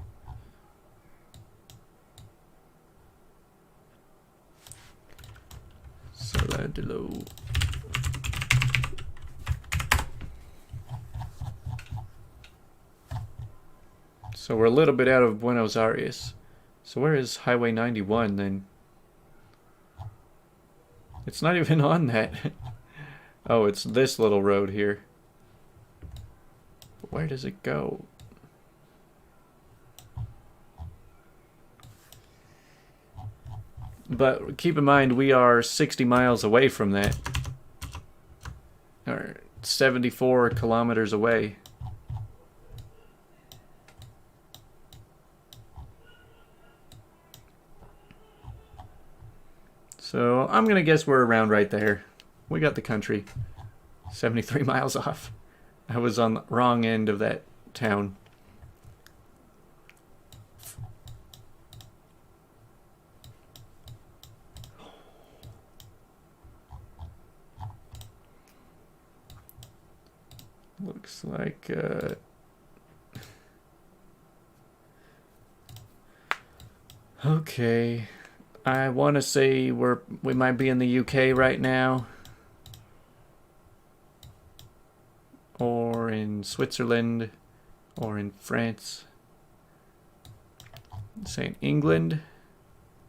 Saladillo. So we're a little bit out of Buenos Aires. So where is Highway 91 then? It's not even on that. Oh, it's this little road here. But where does it go? But keep in mind, we are 60 miles away from that. Or 74 kilometers away. So I'm going to guess we're around right there. We got the country. 73 miles off. I was on the wrong end of that town. Looks like okay. I want to say we might be in the UK right now, or in Switzerland, or in France. Saying England.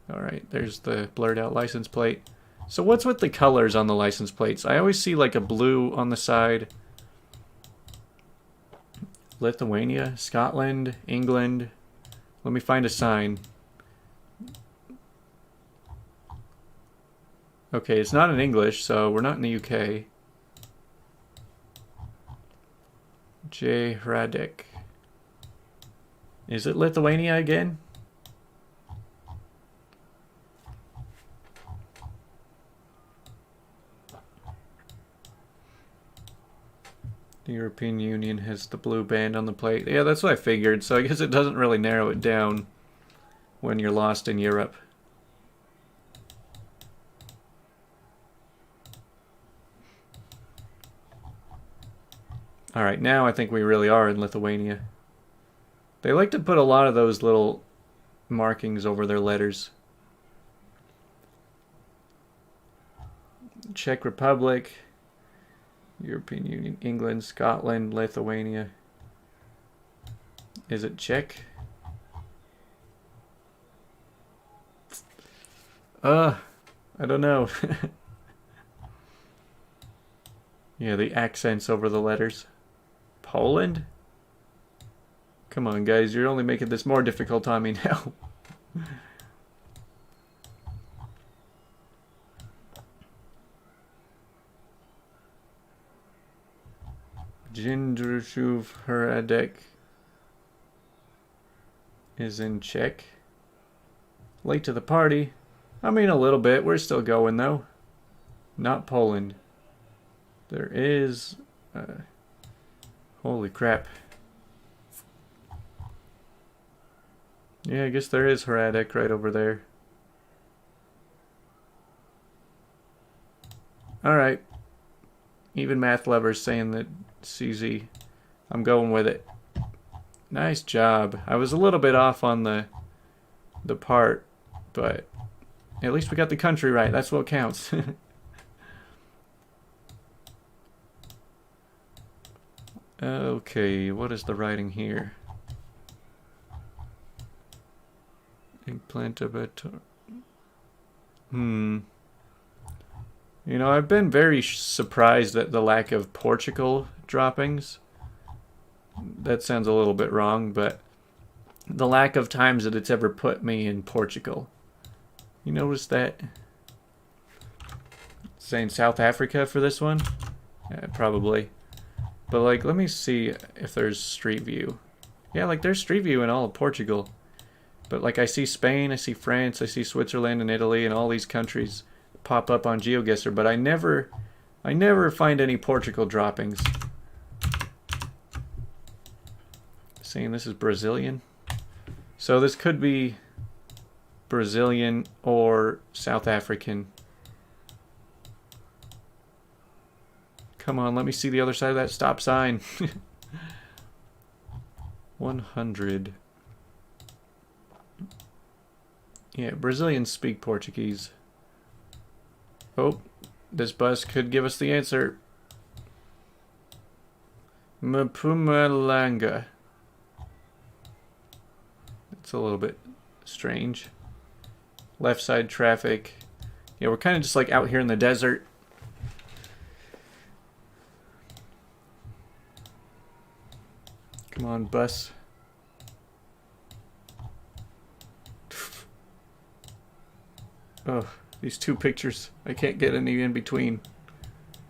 All right, there's the blurred out license plate. So what's with the colors on the license plates? I always see like a blue on the side. Lithuania, Scotland, England. Let me find a sign. Okay, it's not in English, so we're not in the UK. J. Radek. Is it Lithuania again? The European Union has the blue band on the plate. Yeah, that's what I figured, so I guess it doesn't really narrow it down when you're lost in Europe. Alright, now I think we really are in Lithuania. They like to put a lot of those little markings over their letters. Czech Republic, European Union, England, Scotland, Lithuania. Is it Czech? I don't know. Yeah, the accents over the letters. Poland? Come on, guys. You're only making this more difficult on me now. Jindershuv Hradec is in Czech. Late to the party. I mean, a little bit. We're still going, though. Not Poland. There is... holy crap. Yeah, I guess there is Hradec right over there. Alright. Even math lovers saying that CZ. I'm going with it. Nice job. I was a little bit off on the part, but at least we got the country right. That's what counts. Okay, what is the writing here? Eggplant abattoir. You know, I've been very surprised at the lack of Portugal droppings. That sounds a little bit wrong, but the lack of times that it's ever put me in Portugal. You notice that? It's saying South Africa for this one? Yeah, probably. But like, let me see if there's Street View. Yeah, like there's Street View in all of Portugal. But like I see Spain, I see France, I see Switzerland and Italy and all these countries pop up on GeoGuessr, but I never find any Portugal droppings. Saying this is Brazilian. So this could be Brazilian or South African. Come on, let me see the other side of that stop sign. 100. Yeah, Brazilians speak Portuguese. Oh, this bus could give us the answer. Mpumalanga. It's a little bit strange. Left side traffic. Yeah, we're kind of just like out here in the desert. Come on, bus. Oh, these two pictures. I can't get any in between.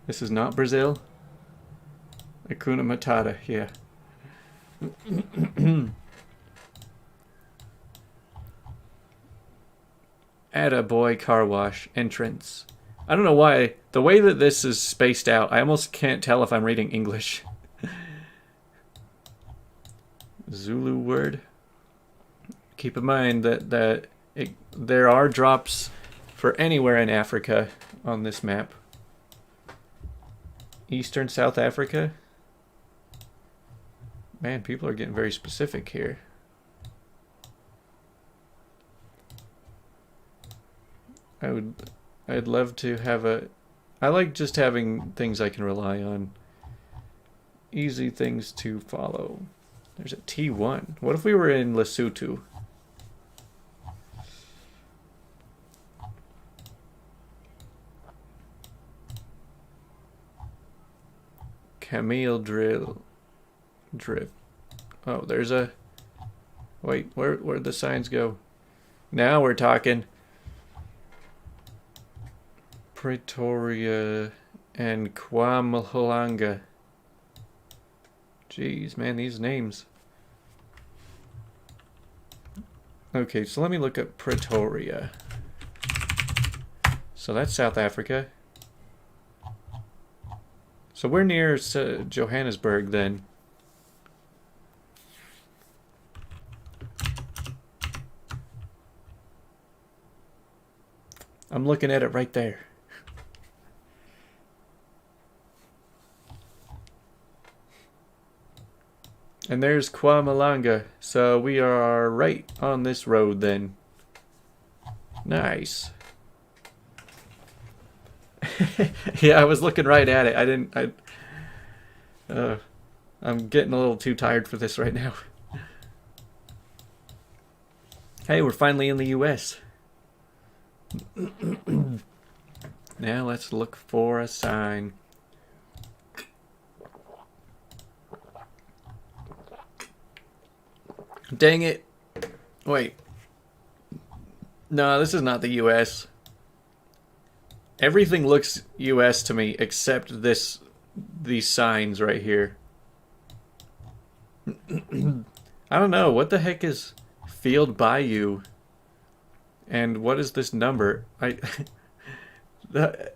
This is not Brazil. Hakuna Matata, yeah. Attaboy car wash entrance. I don't know why. The way that this is spaced out, I almost can't tell if I'm reading English. Zulu word. Keep in mind that there are drops for anywhere in Africa on this map. Eastern South Africa. Man, people are getting very specific here. I'd love to have I like just having things I can rely on. Easy things to follow. There's a T1. What if we were in Lesotho? Camille drift. Oh, there's a... Wait, where'd the signs go? Now we're talking. Pretoria and Kwamhlanga. Jeez, man, these names. Okay, so let me look up Pretoria. So that's South Africa. So we're near Johannesburg then. I'm looking at it right there. And there's Kwamhlanga. So we are right on this road then. Nice. Yeah, I was looking right at it. I'm getting a little too tired for this right now. Hey, we're finally in the US. Now let's look for a sign. Dang it. Wait. No, this is not the US. Everything looks US to me except these signs right here. I don't know. What the heck is Field Bayou? And what is this number?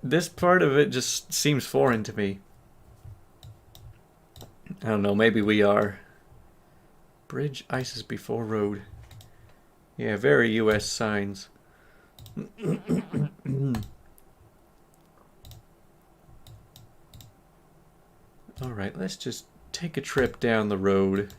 This part of it just seems foreign to me. I don't know. Maybe we are. Bridge ices before road. Yeah, very US signs. Alright, let's just take a trip down the road.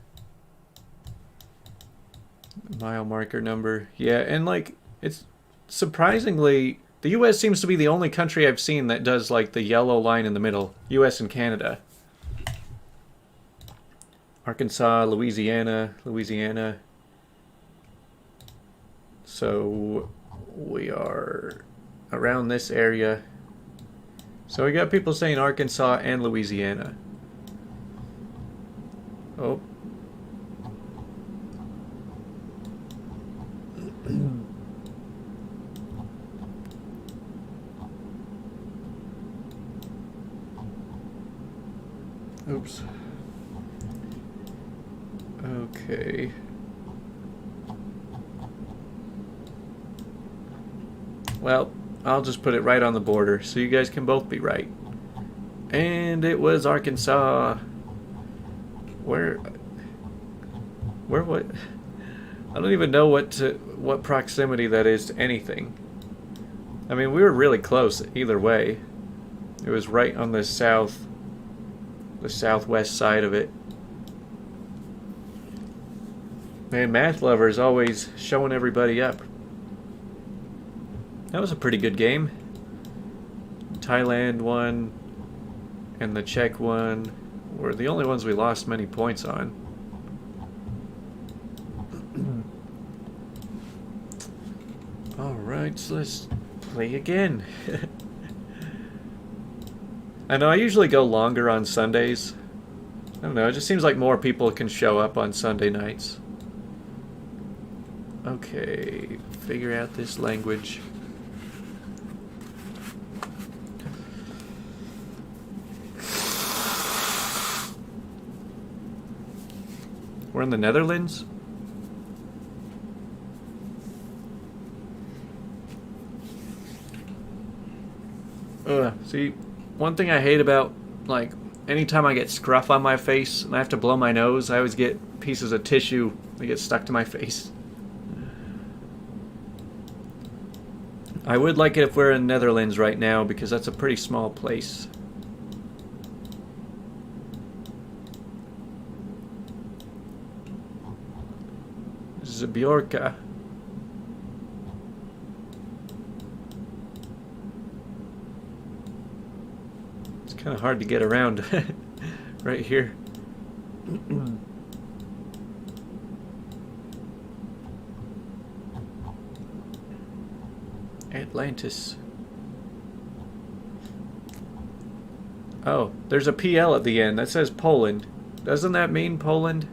Mile marker number. Yeah, and like, it's surprisingly, the US seems to be the only country I've seen that does like the yellow line in the middle. US and Canada. Arkansas, Louisiana. So we are around this area. So we got people saying Arkansas and Louisiana. Oh. Oops. Okay. Well, I'll just put it right on the border so you guys can both be right. And it was Arkansas. Where what? I don't even know what proximity that is to anything. I mean, we were really close either way. It was right on the southwest side of it. Man, Math Lover's always showing everybody up. That was a pretty good game. Thailand won, and the Czech one were the only ones we lost many points on. Alright, so let's play again. I know I usually go longer on Sundays. I don't know, it just seems like more people can show up on Sunday nights. Okay, figure out this language. We're in the Netherlands? See, one thing I hate about, like, anytime I get scruff on my face and I have to blow my nose, I always get pieces of tissue that get stuck to my face. I would like it if we're in Netherlands right now because that's a pretty small place. Zbjorka. It's kind of hard to get around right here. Atlantis. Oh, there's a PL at the end. That says Poland. Doesn't that mean Poland?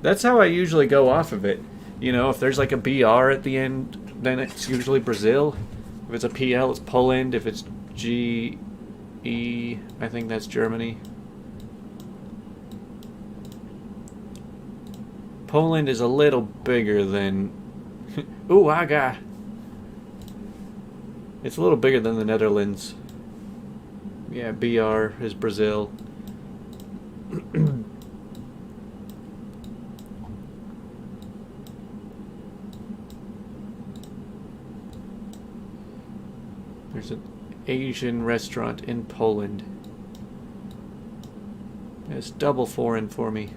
That's how I usually go off of it. You know, if there's like a BR at the end, then it's usually Brazil. If it's a PL, it's Poland. If it's GE, I think that's Germany. Poland is a little bigger than... Ooh, aga! It's a little bigger than the Netherlands. Yeah, BR is Brazil. There's an Asian restaurant in Poland. It's double foreign for me.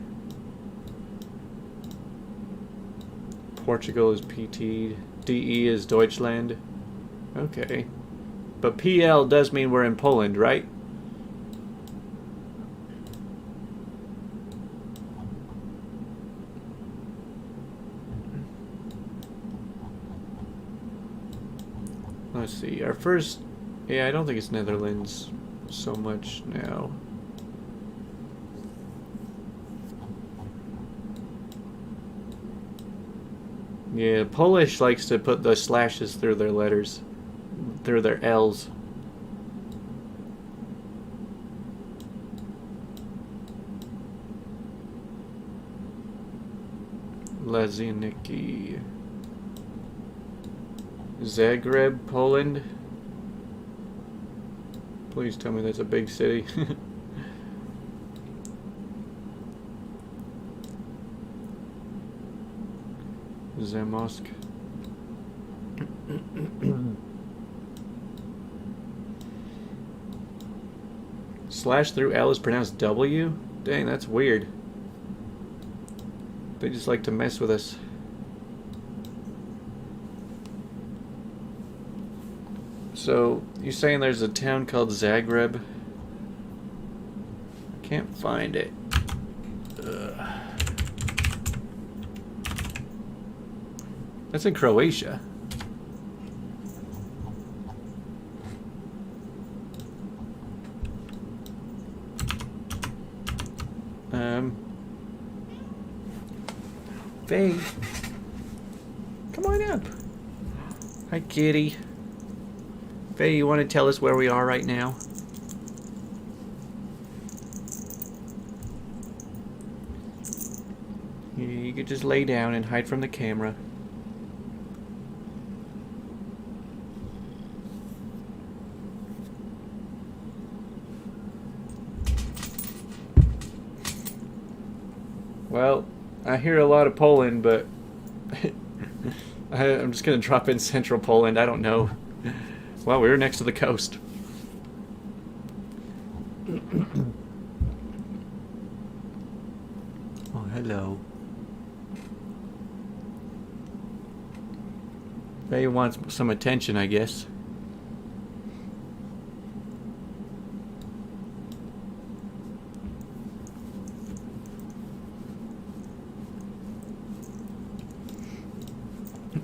Portugal is PT. DE is Deutschland. Okay. But PL does mean we're in Poland, right? Let's see. Our first... Yeah, I don't think it's Netherlands so much now. Yeah, Polish likes to put the slashes through their letters, through their L's. Laziniki. Zagreb, Poland. Please tell me that's a big city. Zamosk. Slash through L is pronounced W? Dang, that's weird. They just like to mess with us. So, you're saying there's a town called Zagreb? I can't find it. Ugh. That's in Croatia. Faye, come on up. Hi, kitty. Faye, you want to tell us where we are right now? You could just lay down and hide from the camera. Well, I hear a lot of Poland, but I'm just going to drop in central Poland. I don't know. Well, we were next to the coast. Oh, hello. They want some attention, I guess.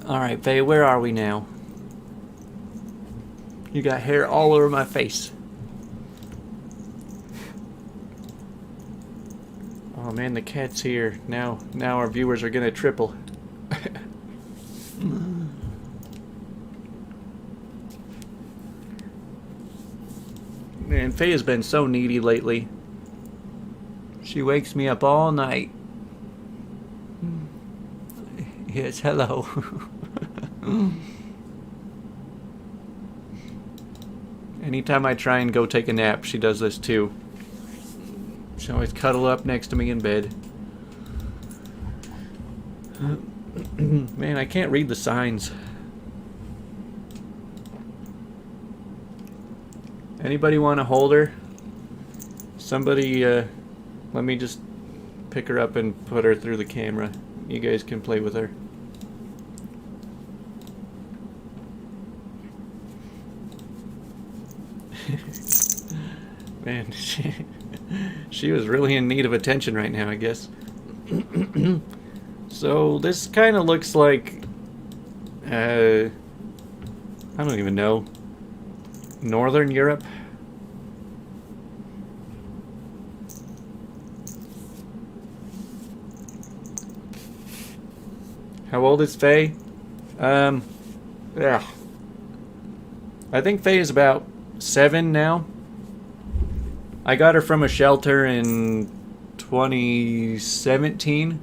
Alright, Faye, where are we now? You got hair all over my face. Oh man, the cat's here. Now our viewers are gonna triple. Man, Faye has been so needy lately. She wakes me up all night. Yes, hello. Anytime I try and go take a nap, she does this too. She always cuddle up next to me in bed. Man, I can't read the signs. Anybody want to hold her? Somebody, let me just pick her up and put her through the camera. You guys can play with her. Man, she was really in need of attention right now, I guess. So this kind of looks like, I don't even know, Northern Europe. How old is Faye? Yeah. I think Faye is about 7 now. I got her from a shelter in 2017.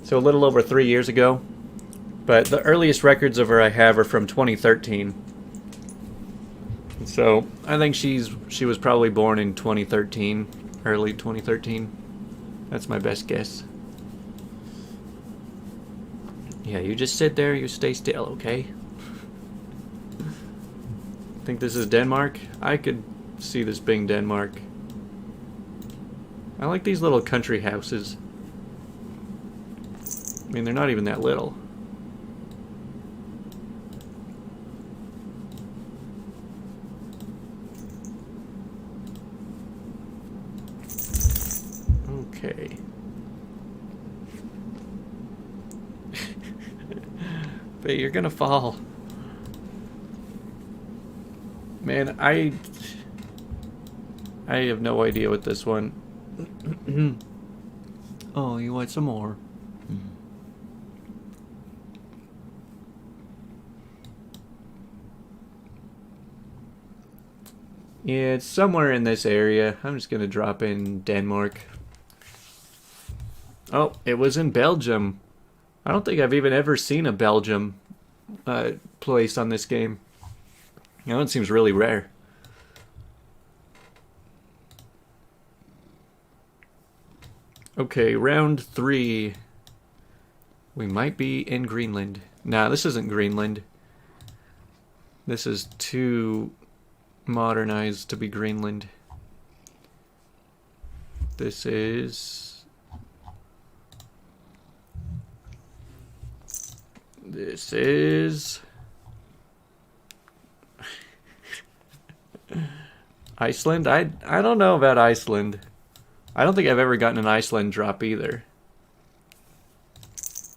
So a little over 3 years ago. But the earliest records of her I have are from 2013. So I think she was probably born in 2013, early 2013. That's my best guess. Yeah, you just sit there, you stay still, okay? Think this is Denmark? I could see this being Denmark. I like these little country houses. I mean, they're not even that little. Okay. But you're gonna fall. Man, I have no idea what this one. Oh, you want some more? Yeah, it's somewhere in this area. I'm just gonna drop in Denmark. Oh, it was in Belgium. I don't think I've even ever seen a Belgium place on this game. That one seems really rare. Okay, round 3. We might be in Greenland. Nah, this isn't Greenland. This is too modernized to be Greenland. This is... Iceland? I don't know about Iceland. I don't think I've ever gotten an Iceland drop either.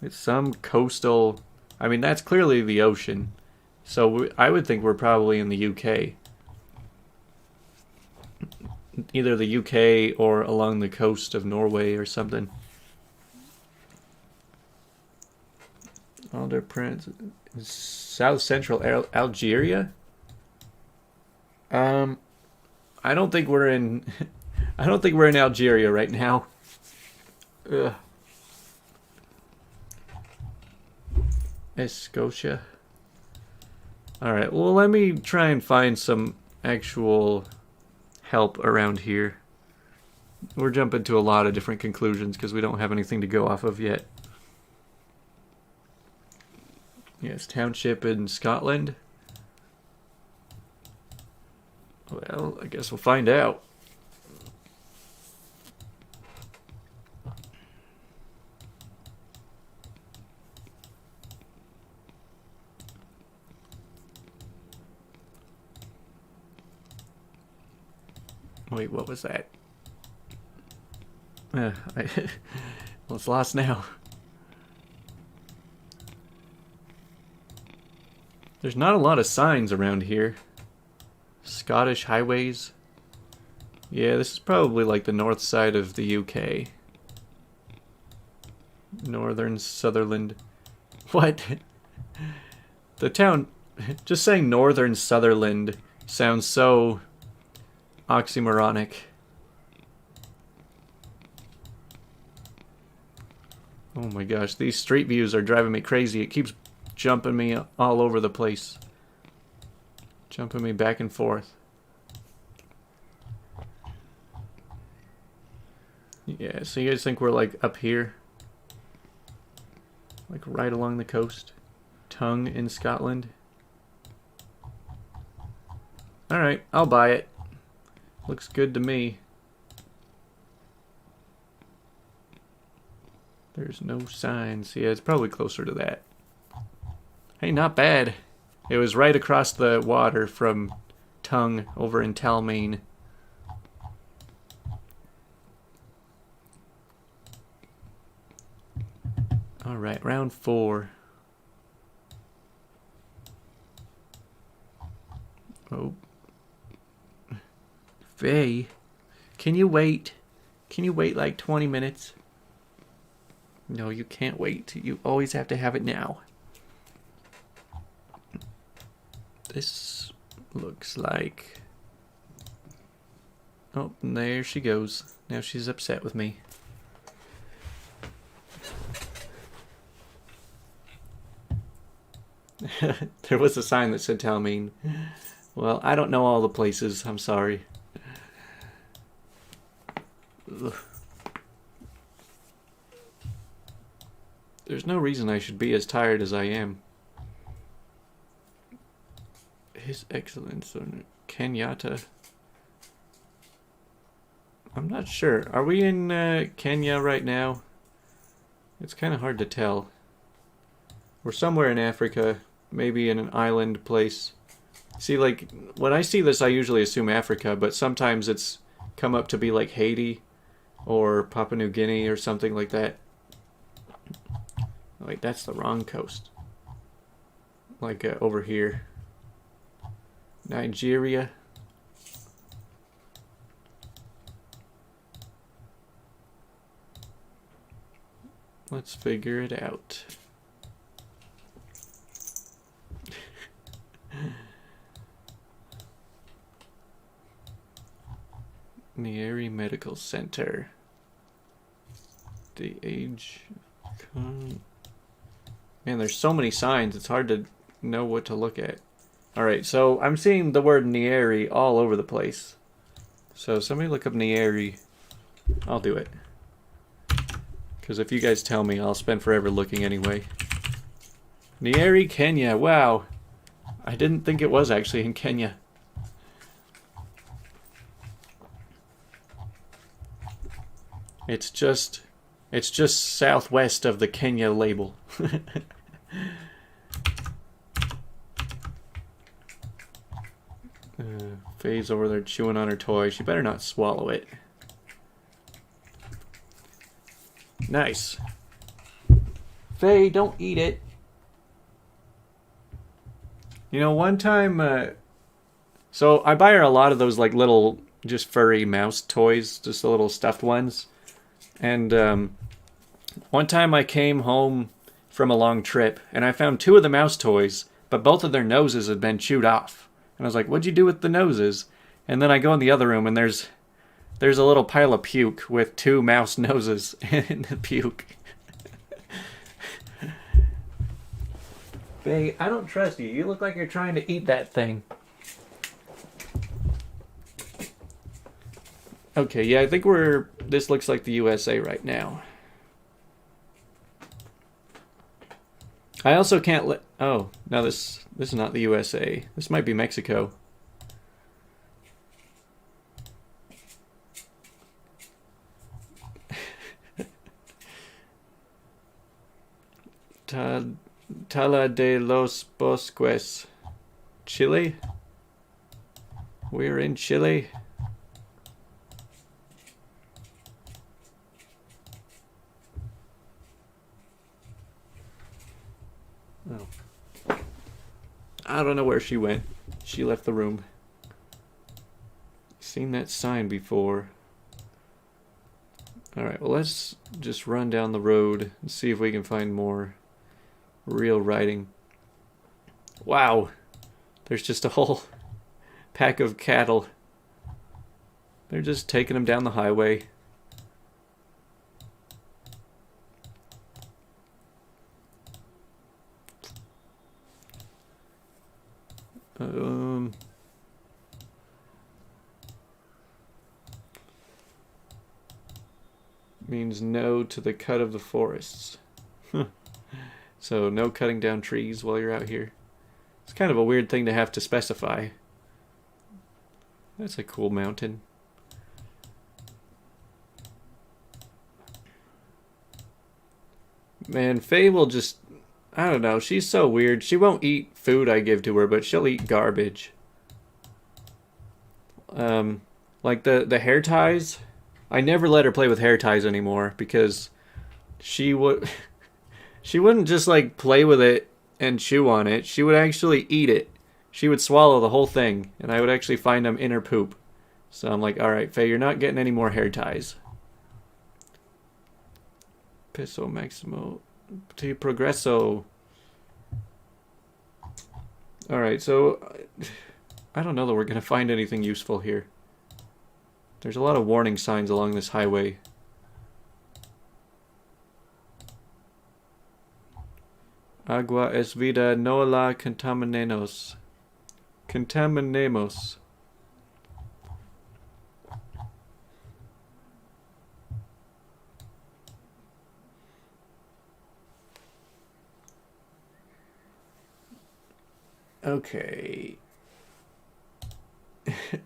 It's some coastal... I mean, that's clearly the ocean. So I would think we're probably in the UK. Either the UK or along the coast of Norway or something. Alder Prince... South Central Algeria? I don't think we're in... I don't think we're in Algeria right now. Ugh. Scotia. Alright, well let me try and find some actual help around here. We're jumping to a lot of different conclusions because we don't have anything to go off of yet. Yes, township in Scotland. Well, I guess we'll find out. Wait, what was that? Well, it's lost now. There's not a lot of signs around here. Scottish highways. Yeah, this is probably like the north side of the UK. Northern Sutherland. What? The town... Just saying Northern Sutherland sounds so oxymoronic. Oh my gosh, these street views are driving me crazy. It keeps jumping me all over the place. Jumping me back and forth. Yeah, so you guys think we're like up here? Like right along the coast? Tongue in Scotland? Alright, I'll buy it. Looks good to me. There's no signs. Yeah, it's probably closer to that. Hey, not bad. It was right across the water from Tongue over in Talmain. Alright, round 4. Oh. Faye, can you wait? Can you wait like 20 minutes? No, you can't wait. You always have to have it now. This looks like... Oh, and there she goes. Now she's upset with me. There was a sign that said Talmain. Well, I don't know all the places. I'm sorry. Ugh. There's no reason I should be as tired as I am. His Excellence Kenyatta. I'm not sure. Are we in Kenya right now? It's kind of hard to tell. We're somewhere in Africa, maybe in an island place. See, like, when I see this, I usually assume Africa, but sometimes it's come up to be like Haiti or Papua New Guinea or something like that. Wait, that's the wrong coast. Like over here. Nigeria. Let's figure it out. Nyeri Medical Center. The age... Man, there's so many signs, it's hard to know what to look at. Alright, so I'm seeing the word Nyeri all over the place. So somebody look up Nyeri. I'll do it. Because if you guys tell me, I'll spend forever looking anyway. Nyeri, Kenya. Wow. I didn't think it was actually in Kenya. It's just southwest of the Kenya label. Faye's over there chewing on her toy. She better not swallow it. Nice. Faye, don't eat it. You know, one time, so I buy her a lot of those like little, just furry mouse toys, just the little stuffed ones. And one time I came home from a long trip and I found 2 of the mouse toys, but both of their noses had been chewed off. And I was like, what'd you do with the noses? And then I go in the other room and there's a little pile of puke with 2 mouse noses in the puke. Faye, I don't trust you. You look like you're trying to eat that thing. Okay, yeah, I think this looks like the USA right now. I also can't let... Oh, no, this is not the USA. This might be Mexico. Tala de los Bosques. Chile? We're in Chile. Oh. I don't know where she went. She left the room. Seen that sign before. Alright, well let's just run down the road and see if we can find more real writing. Wow. There's just a whole pack of cattle. They're just taking them down the highway. Means no to the cut of the forests. So no cutting down trees while you're out here. It's kind of a weird thing to have to specify. That's a cool mountain. Man, Faye will just... I don't know, she's so weird. She won't eat food I give to her, but she'll eat garbage. Like the hair ties. I never let her play with hair ties anymore because she wouldn't just like play with it and chew on it. She would actually eat it. She would swallow the whole thing, and I would actually find them in her poop. So I'm like, all right, Faye, you're not getting any more hair ties. Peso maximo to progresso. All right, so I don't know that we're gonna find anything useful here. There's a lot of warning signs along this highway. Agua es vida, no la contaminemos. Contaminemos. Okay.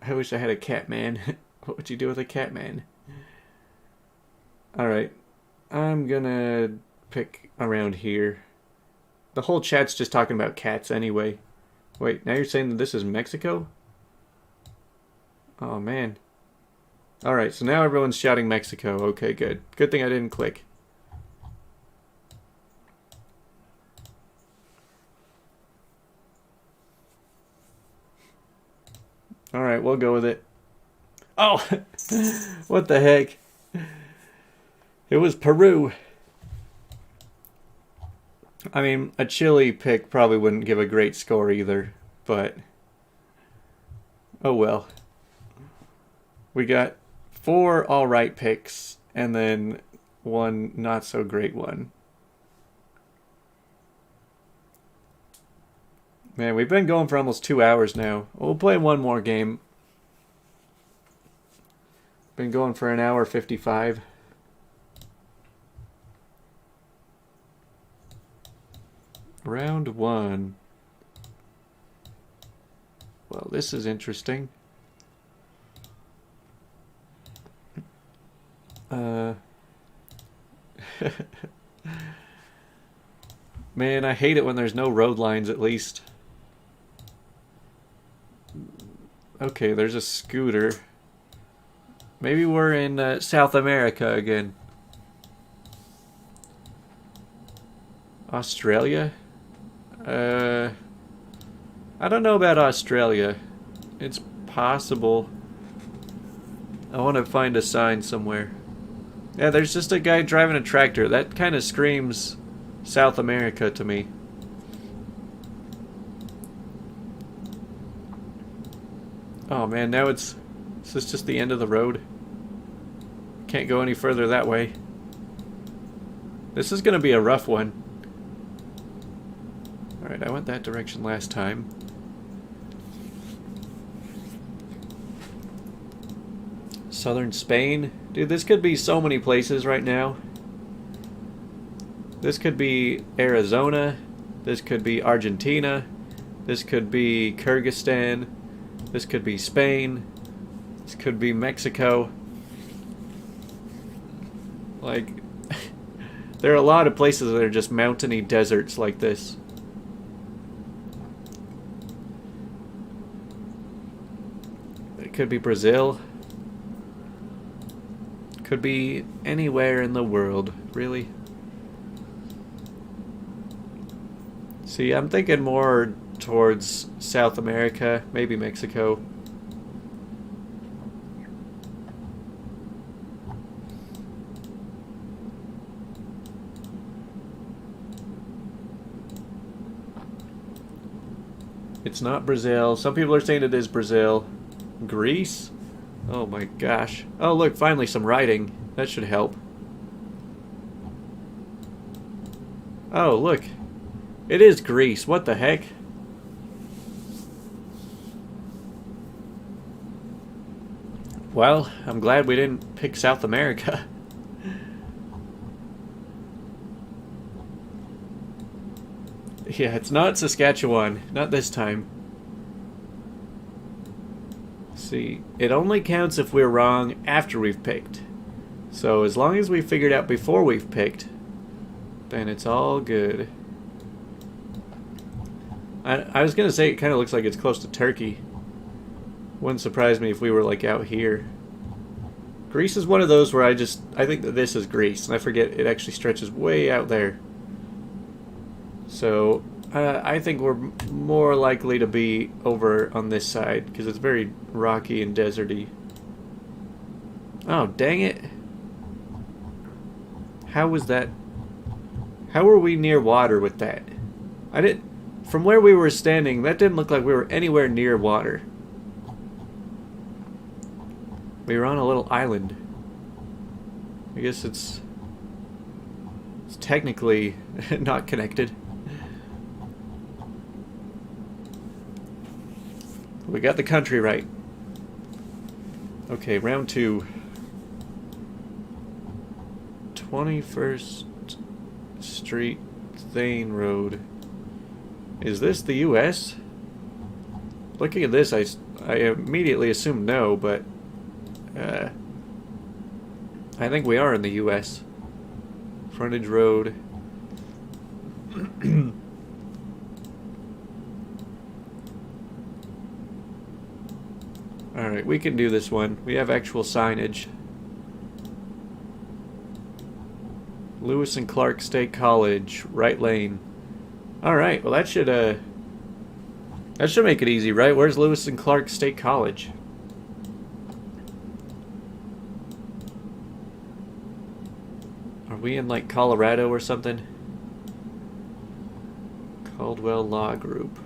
I wish I had a cat man. What would you do with a cat man? Alright. I'm gonna pick around here. The whole chat's just talking about cats anyway. Wait, now you're saying that this is Mexico? Oh man. Alright, so now everyone's shouting Mexico. Okay, good. Good thing I didn't click. Alright, we'll go with it. Oh! What the heck? It was Peru. I mean, a Chile pick probably wouldn't give a great score either, but... oh well. We got 4 all right picks and then 1 not so great one. Man, we've been going for almost 2 hours now. We'll play one more game. Been going for 1:55. Round 1. Well, this is interesting. Man, I hate it when there's no road lines, at least. Okay, there's a scooter. Maybe we're in South America again. Australia? I don't know about Australia. It's possible. I want to find a sign somewhere. Yeah, there's just a guy driving a tractor. That kind of screams South America to me. Oh man, now is this just the end of the road? Can't go any further that way. This is going to be a rough one. Alright, I went that direction last time. Southern Spain. Dude, this could be so many places right now. This could be Arizona. This could be Argentina. This could be Kyrgyzstan. This could be Spain. This could be Mexico. Like, there are a lot of places that are just mountainy deserts like this. It could be Brazil. Could be anywhere in the world, really. See, I'm thinking more towards South America, maybe Mexico. It's not Brazil. Some people are saying it is Brazil. Greece? Oh my gosh. Oh look, finally some writing. That should help. Oh look. It is Greece. What the heck? Well, I'm glad we didn't pick South America. Yeah, it's not Saskatchewan. Not this time. See, it only counts if we're wrong after we've picked. So as long as we figured out before we've picked, then it's all good. I was gonna say it kind of looks like it's close to Turkey. Wouldn't surprise me if we were like out here. Greece is one of those where I think that this is Greece, and I forget it actually stretches way out there. So I think we're more likely to be over on this side because it's very rocky and deserty. Oh, dang it. How was that? How were we near water with that? From where we were standing, that didn't look like we were anywhere near water. We were on a little island. I guess it's technically not connected. We got the country right. Okay, round 2. 21st Street, Thane Road. Is this the U.S.? Looking at this, I immediately assumed no, but I think we are in the U.S. Frontage Road. Alright, we can do this one. We have actual signage. Lewis and Clark State College, right lane. Alright, well that should make it easy, right? Where's Lewis and Clark State College? Are we in like Colorado or something? Caldwell Law Group.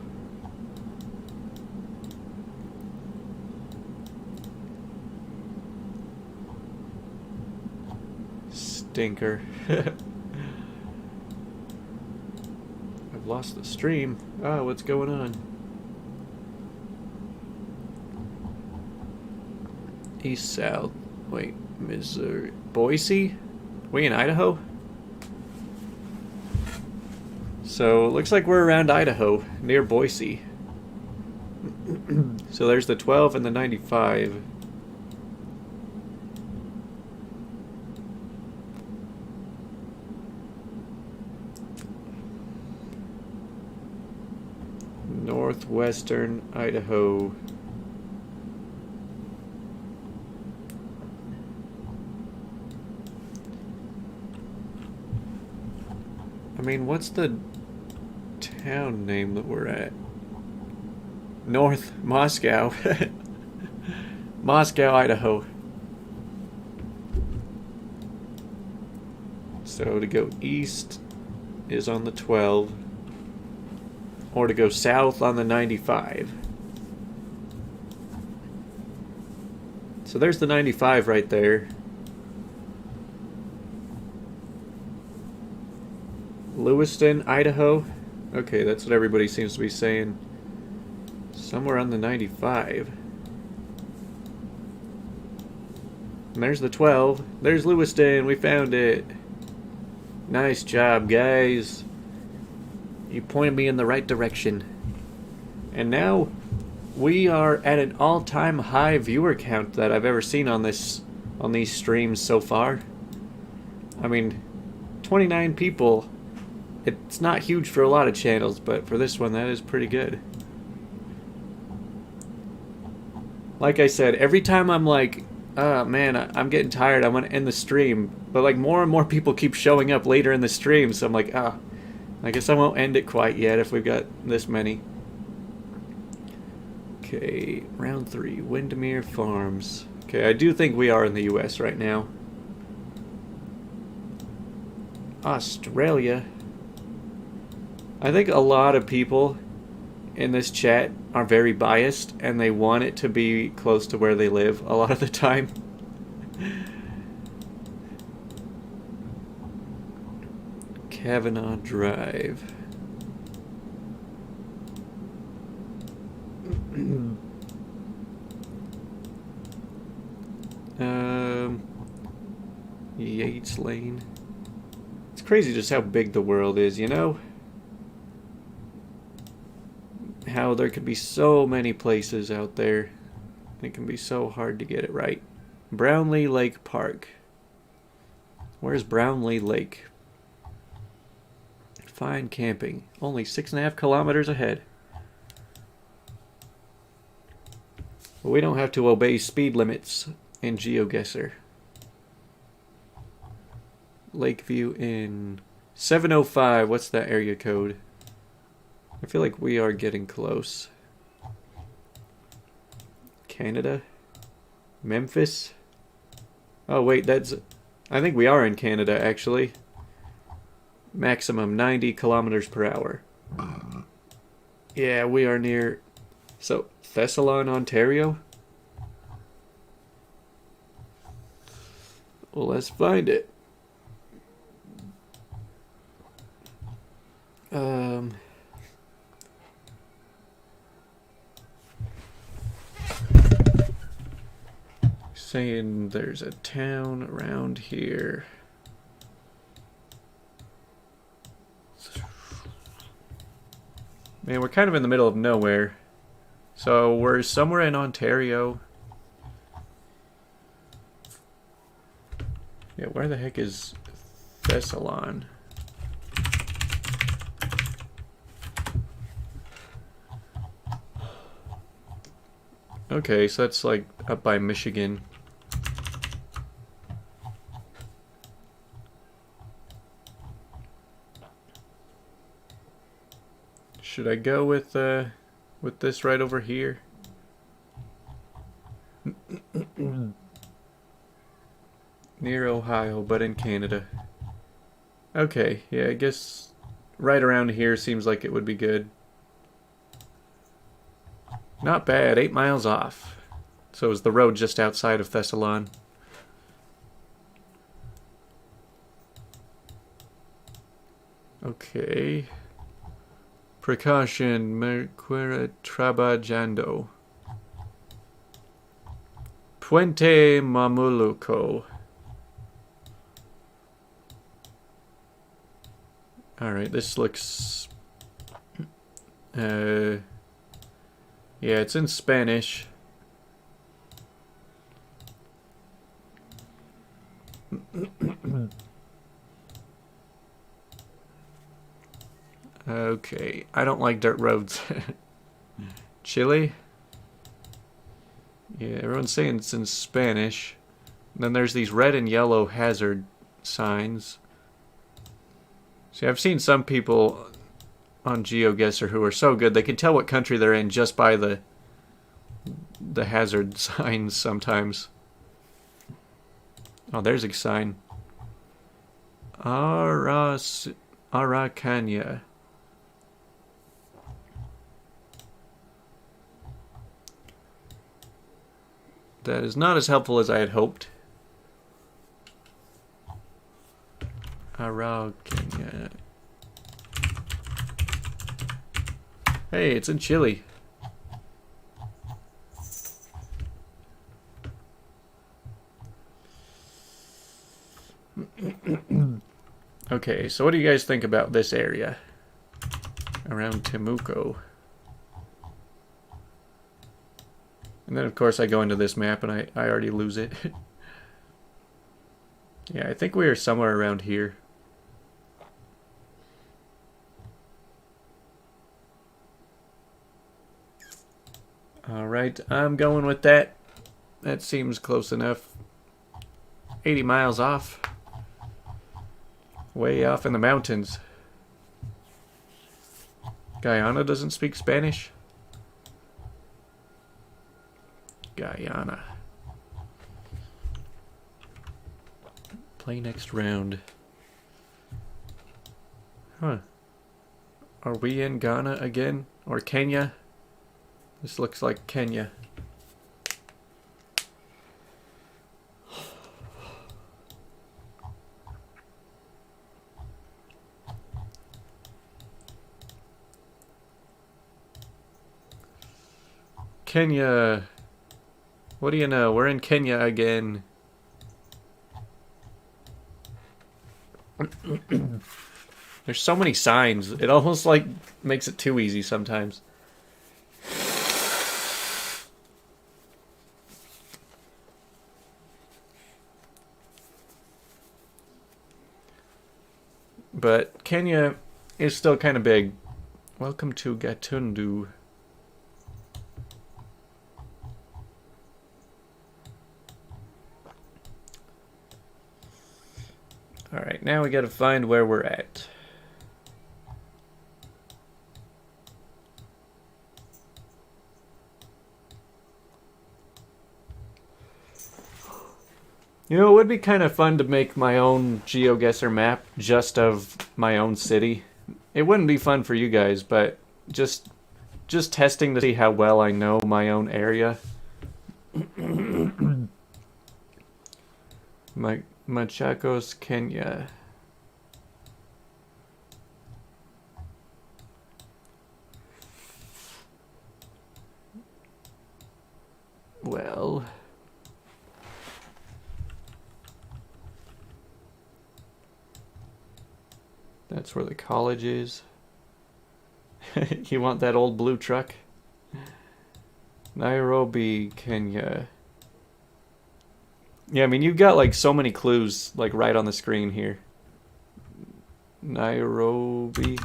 stinker. I've lost the stream. Oh, what's going on? East, south. Wait, Missouri. Boise? We in Idaho? So, it looks like we're around Idaho, near Boise. So there's the 12 and the 95. Northwestern Idaho. I mean, what's the town name that we're at? North Moscow. Moscow, Idaho. So to go east is on the 12. Or to go south on the 95. So there's the 95 right there. Lewiston, Idaho. Okay, that's what everybody seems to be saying. Somewhere on the 95. And there's the 12. There's Lewiston. We found it. Nice job, guys. You pointed me in the right direction. And now we are at an all-time high viewer count that I've ever seen on these streams so far. I mean, 29 people. It's not huge for a lot of channels, but for this one, that is pretty good. Like I said, every time I'm like, oh man, I'm getting tired, I want to end the stream. But like more and more people keep showing up later in the stream, so I'm like, ah, I guess I won't end it quite yet if we've got this many. Okay, round 3, Windermere Farms. Okay, I do think we are in the US right now. Australia. I think a lot of people in this chat are very biased and they want it to be close to where they live a lot of the time. Kavanaugh Drive. Yates Lane. It's crazy just how big the world is, you know? How there could be so many places out there. It can be so hard to get it right. Brownlee Lake Park. Where's Brownlee Lake? Fine camping. Only 6.5 kilometers ahead. But we don't have to obey speed limits in GeoGuessr. Lakeview in 705. What's that area code? I feel like we are getting close. Canada? Memphis? Oh wait, that's... I think we are in Canada actually. Maximum 90 kilometers per hour. Yeah, we are near... So, Thessalon, Ontario? Well, let's find it. Saying there's a town around here. Man, we're kind of in the middle of nowhere. So we're somewhere in Ontario. Yeah, where the heck is Thessalon? Okay, so that's like up by Michigan. Should I go with this right over here? Near Ohio, but in Canada. Okay, yeah, I guess right around here seems like it would be good. Not bad, 8 miles off. So is the road just outside of Thessalon. Okay. Precaution, Mercury Trabajando. Puente Mamuluco. Alright, this looks... yeah, it's in Spanish. Okay, I don't like dirt roads. Chile? Yeah, everyone's saying it's in Spanish. And then there's these red and yellow hazard signs. See, I've seen some people on GeoGuessr who are so good they can tell what country they're in just by the hazard signs sometimes. Oh, there's a sign. Araucania. That is not as helpful as I had hoped. Araucania. Hey, it's in Chile. Okay, so what do you guys think about this area around Temuco? And then, of course, I go into this map and I already lose it. Yeah, I think we are somewhere around here. Alright, I'm going with that. That seems close enough. 80 miles off. Way off in the mountains. Guyana doesn't speak Spanish? Guyana. Play next round. Huh. Are we in Ghana again? Or Kenya? This looks like Kenya. Kenya. What do you know? We're in Kenya again. There's so many signs. It almost like makes it too easy sometimes. But Kenya is still kind of big. Welcome to Gatundu. Alright, now we gotta find where we're at. You know, it would be kind of fun to make my own GeoGuessr map just of my own city. It wouldn't be fun for you guys, but just testing to see how well I know my own area. Machakos, Kenya. Well... that's where the college is. You want that old blue truck? Nairobi, Kenya. Yeah, I mean, you've got like so many clues like right on the screen here. Nairobi.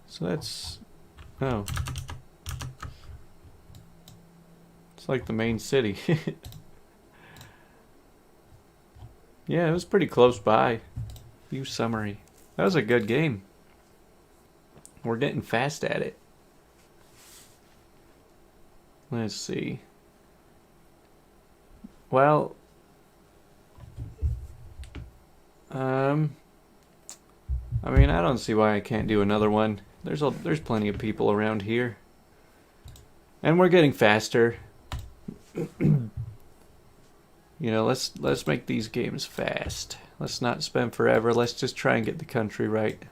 So that's... oh. It's like the main city. Yeah, it was pretty close by. View summary. That was a good game. We're getting fast at it. Let's see. Well, I mean, I don't see why I can't do another one. There's plenty of people around here. And we're getting faster. You know, let's make these games fast. Let's not spend forever. Let's just try and get the country right.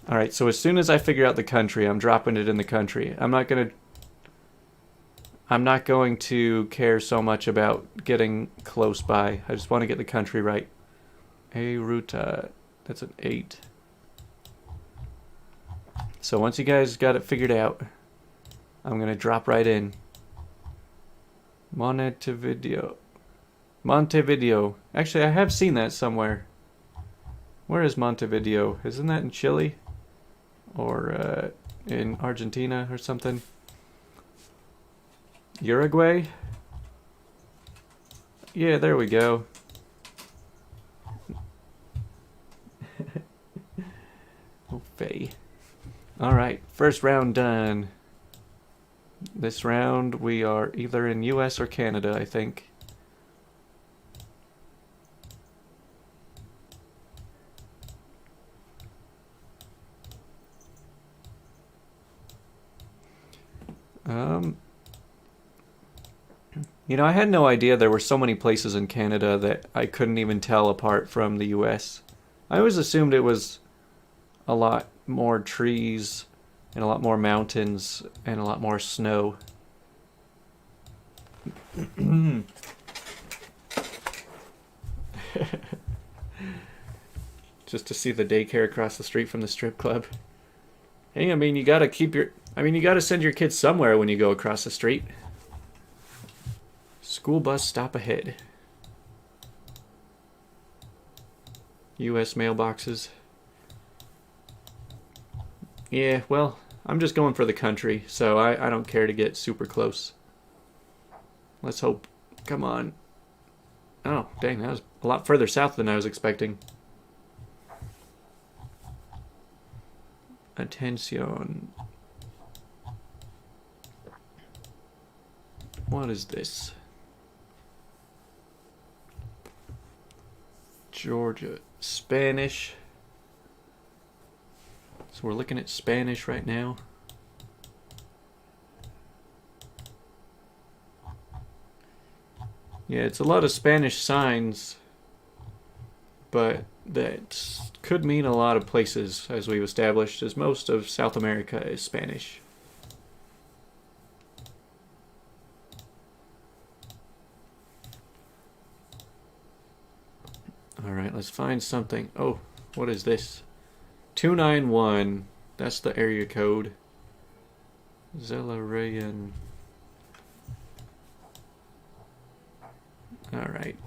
Alright, so as soon as I figure out the country, I'm dropping it in the country. I'm not going to care so much about getting close by. I just want to get the country right. A ruta. That's an 8. So once you guys got it figured out, I'm going to drop right in. Montevideo. Actually, I have seen that somewhere. Where is Montevideo? Isn't that in Chile? Or in Argentina or something? Uruguay? Yeah, there we go. Okay. Alright, first round done. This round we are either in US or Canada, I think. You know, I had no idea there were so many places in Canada that I couldn't even tell apart from the US. I always assumed it was a lot more trees and a lot more mountains and a lot more snow. Just to see the daycare across the street from the strip club. Hey, I mean, you gotta send your kids somewhere when you go across the street. School bus stop ahead. U.S. mailboxes. Yeah, well, I'm just going for the country, so I don't care to get super close. Let's hope. Come on. Oh, dang, that was a lot further south than I was expecting. Attention. What is this? Georgia. Spanish. So we're looking at Spanish right now. Yeah, it's a lot of Spanish signs, but that could mean a lot of places, as we've established, as most of South America is Spanish. Alright, let's find something. Oh, what is this? 291. That's the area code. Zelarayan. Alright.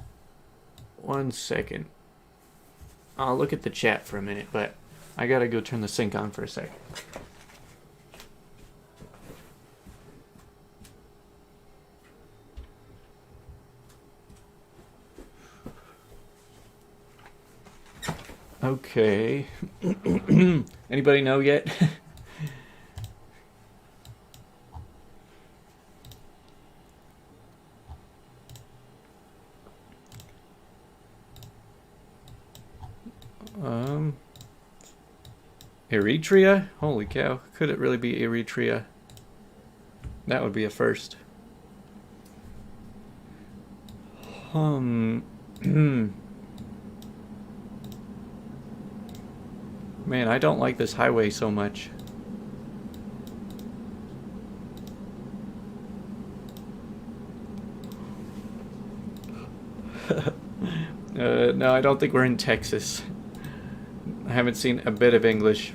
1 second. I'll look at the chat for a minute, but I gotta go turn the sync on for a sec. Okay. Anybody know yet? Eritrea? Holy cow. Could it really be Eritrea? That would be a first. Man, I don't like this highway so much. No, I don't think we're in Texas. I haven't seen a bit of English.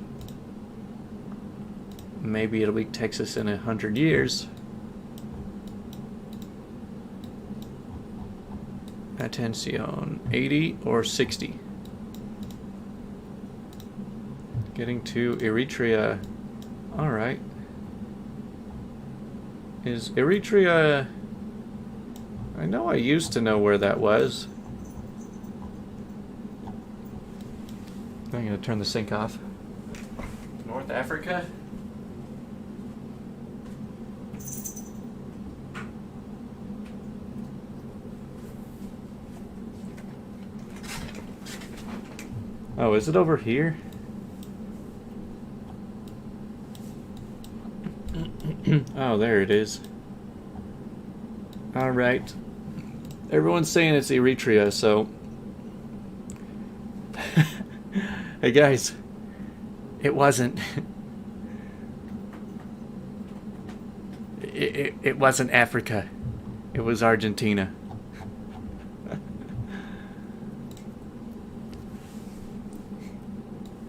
Maybe it'll be Texas in 100 years. Attention, 80 or 60? Getting to Eritrea. Alright. Is Eritrea... I know I used to know where that was. I'm going to turn the sync off. North Africa? Oh, is it over here? Oh, there it is. Alright. Everyone's saying it's Eritrea, so... Hey guys, it wasn't. It wasn't Africa. It was Argentina.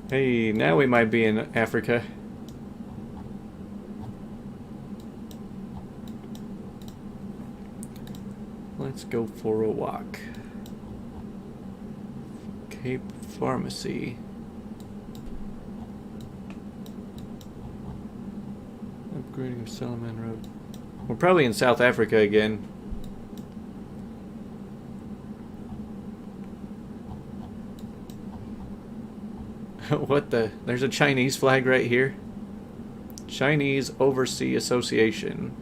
Hey, now we might be in Africa. Let's go for a walk. Cape Pharmacy. Upgrading of Salaman Road. We're probably in South Africa again. What the? There's a Chinese flag right here. Chinese Overseas Association.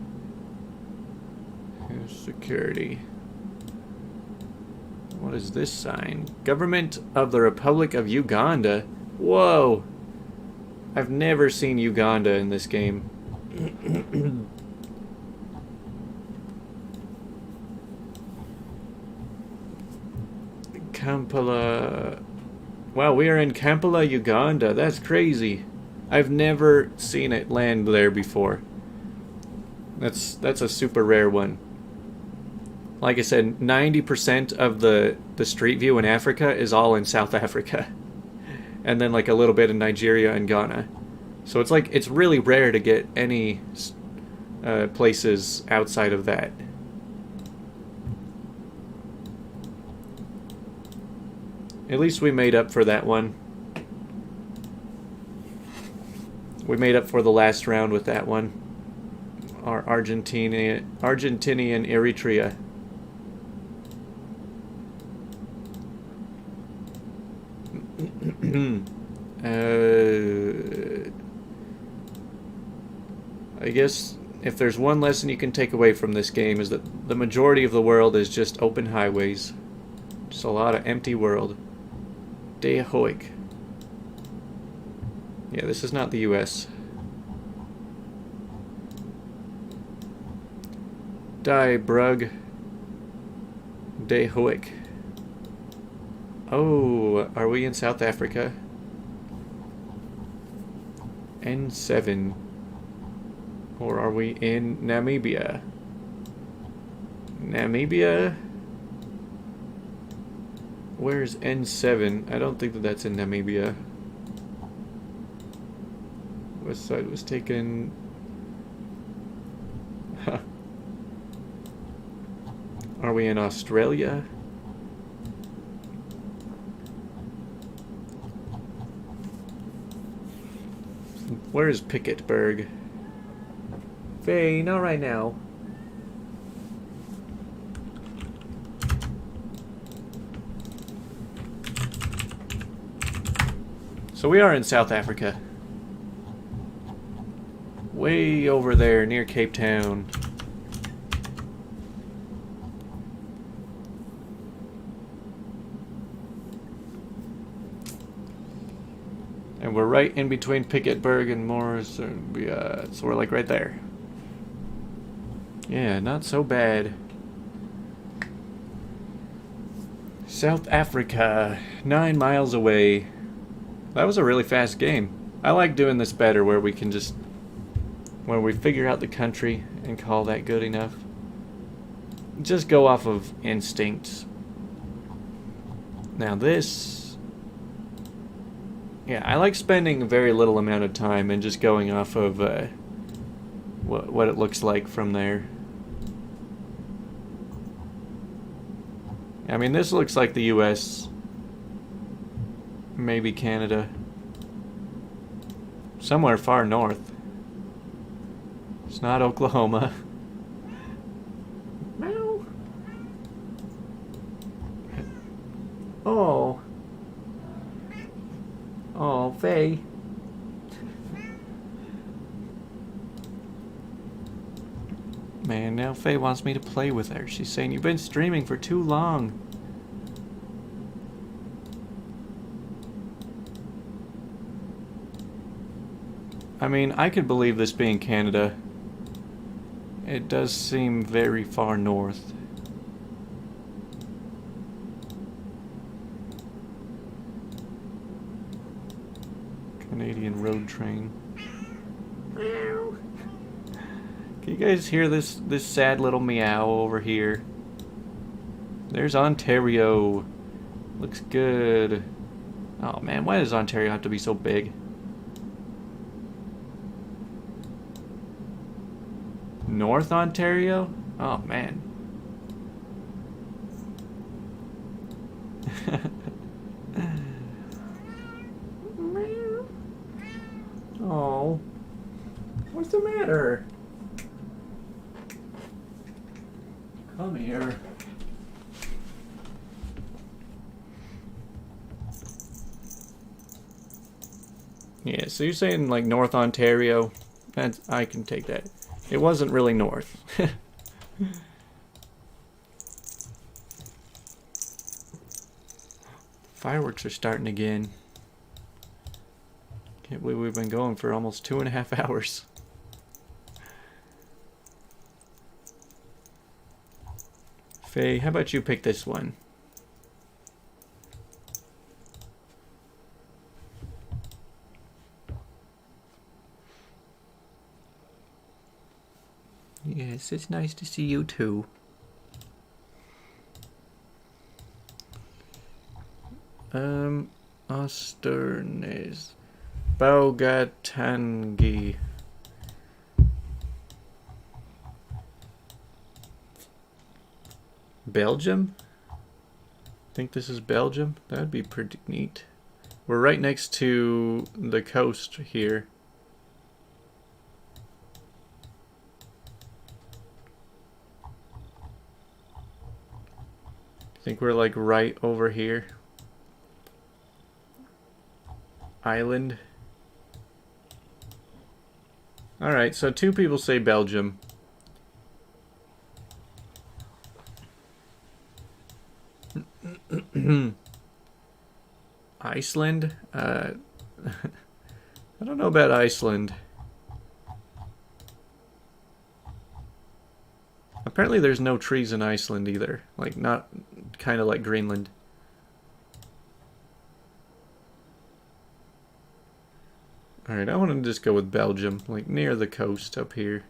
Here's security. What is this sign? Government of the Republic of Uganda. Whoa! I've never seen Uganda in this game. Kampala. Wow, we are in Kampala, Uganda. That's crazy. I've never seen it land there before. That's a super rare one. Like I said, 90% of the street view in Africa is all in South Africa. And then like a little bit in Nigeria and Ghana. So it's like, it's really rare to get any places outside of that. At least we made up for that one. We made up for the last round with that one. Our Argentinian Eritrea. I guess if there's one lesson you can take away from this game is that the majority of the world is just open highways. Just a lot of empty world. De Hoik. Yeah, this is not the US. Die Brug. De Hoik. Oh, are we in South Africa? N7. Or are we in Namibia? Namibia? Where's N7? I don't think that that's in Namibia. West side was taken... Huh. Are we in Australia? Where is Piketberg? Faye, not right now. So we are in South Africa. Way over there near Cape Town. And we're right in between Piketberg and Morris. So we're like right there. Yeah, not so bad. South Africa, 9 miles away. That was a really fast game. I like doing this better where we can just... where we figure out the country and call that good enough. Just go off of instinct. Now this... yeah, I like spending a very little amount of time and just going off of what it looks like from there. I mean, this looks like the US. Maybe Canada. Somewhere far north. It's not Oklahoma. Meow. Oh. Oh, Faye. Man, now Faye wants me to play with her. She's saying, you've been streaming for too long. I mean, I could believe this being Canada. It does seem very far north. Canadian road train. Can you guys hear this sad little meow over here? There's Ontario. Looks good. Oh man, why does Ontario have to be so big? North Ontario? Oh man. Oh. What's the matter? Come here. Yeah, so you're saying like North Ontario? I can take that. It wasn't really north. Fireworks are starting again. Can't believe we've been going for almost 2.5 hours. Faye, how about you pick this one? Yes, it's nice to see you too. Osternes. Baugatangi. Belgium? I think this is Belgium. That would be pretty neat. We're right next to the coast here. I think we're like right over here. Island. Alright, so 2 people say Belgium. Iceland? I don't know about Iceland. Apparently there's no trees in Iceland either. Like, not kind of like Greenland. Alright, I want to just go with Belgium, like near the coast up here.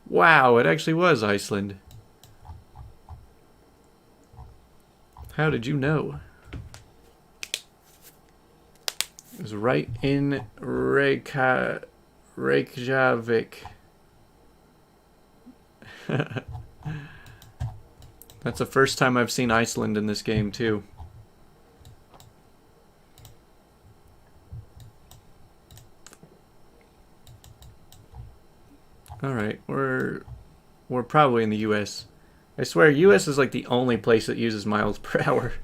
Wow, it actually was Iceland. How did you know? It was right in Reykjavik. That's the first time I've seen Iceland in this game too. Alright, we're probably in the US. I swear, US is like the only place that uses miles per hour.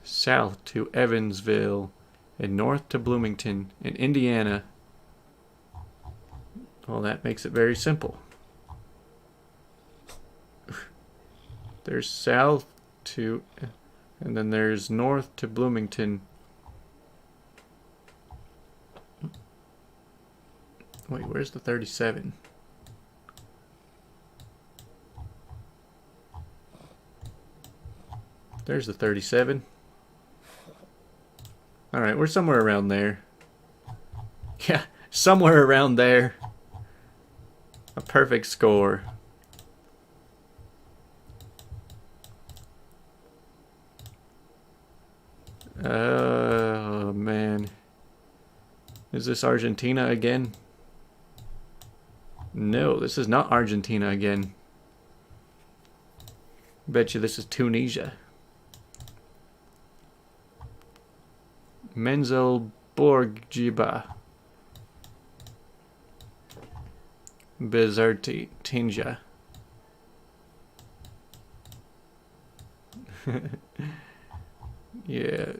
South to Evansville, and north to Bloomington, in Indiana. Well, that makes it very simple. There's south to... and then there's north to Bloomington. Wait, where's the 37? There's the 37. Alright, we're somewhere around there. Yeah, somewhere around there. A perfect score. Oh, man. Is this Argentina again? No, this is not Argentina again. Bet you this is Tunisia. Menzel Bourguiba. Bizarti Tinja. Yeah.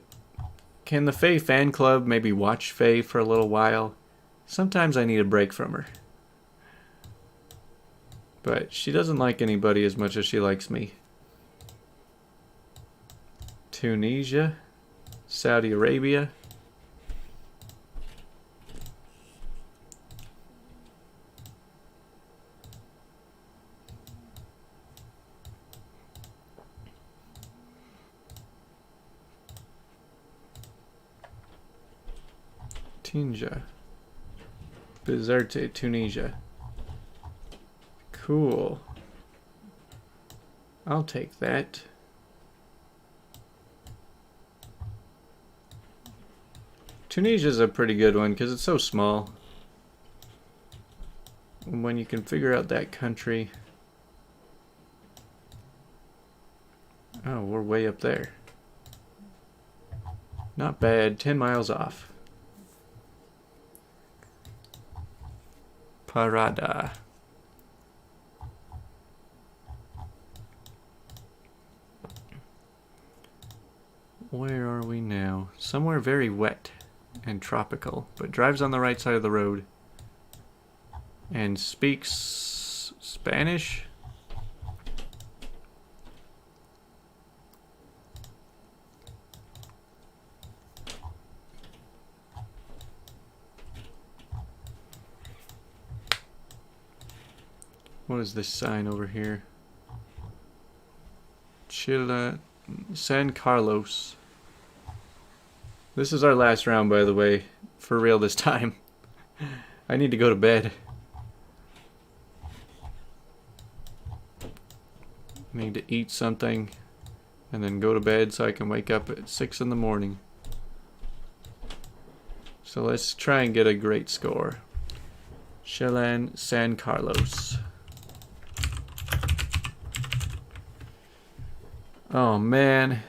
Can the Faye fan club maybe watch Faye for a little while? Sometimes I need a break from her. But she doesn't like anybody as much as she likes me. Tunisia. Saudi Arabia. Tunisia. Bizerte, Tunisia. Cool. I'll take that. Tunisia's a pretty good one because it's so small. And when you can figure out that country. Oh, we're way up there. Not bad, 10 miles off. Parada. Where are we now? Somewhere very wet and tropical, but drives on the right side of the road and speaks Spanish. What is this sign over here? Chile, San Carlos. This is our last round, by the way. For real this time. I need to go to bed. I need to eat something and then go to bed so I can wake up at 6 in the morning. So let's try and get a great score. Chile, San Carlos. Oh man,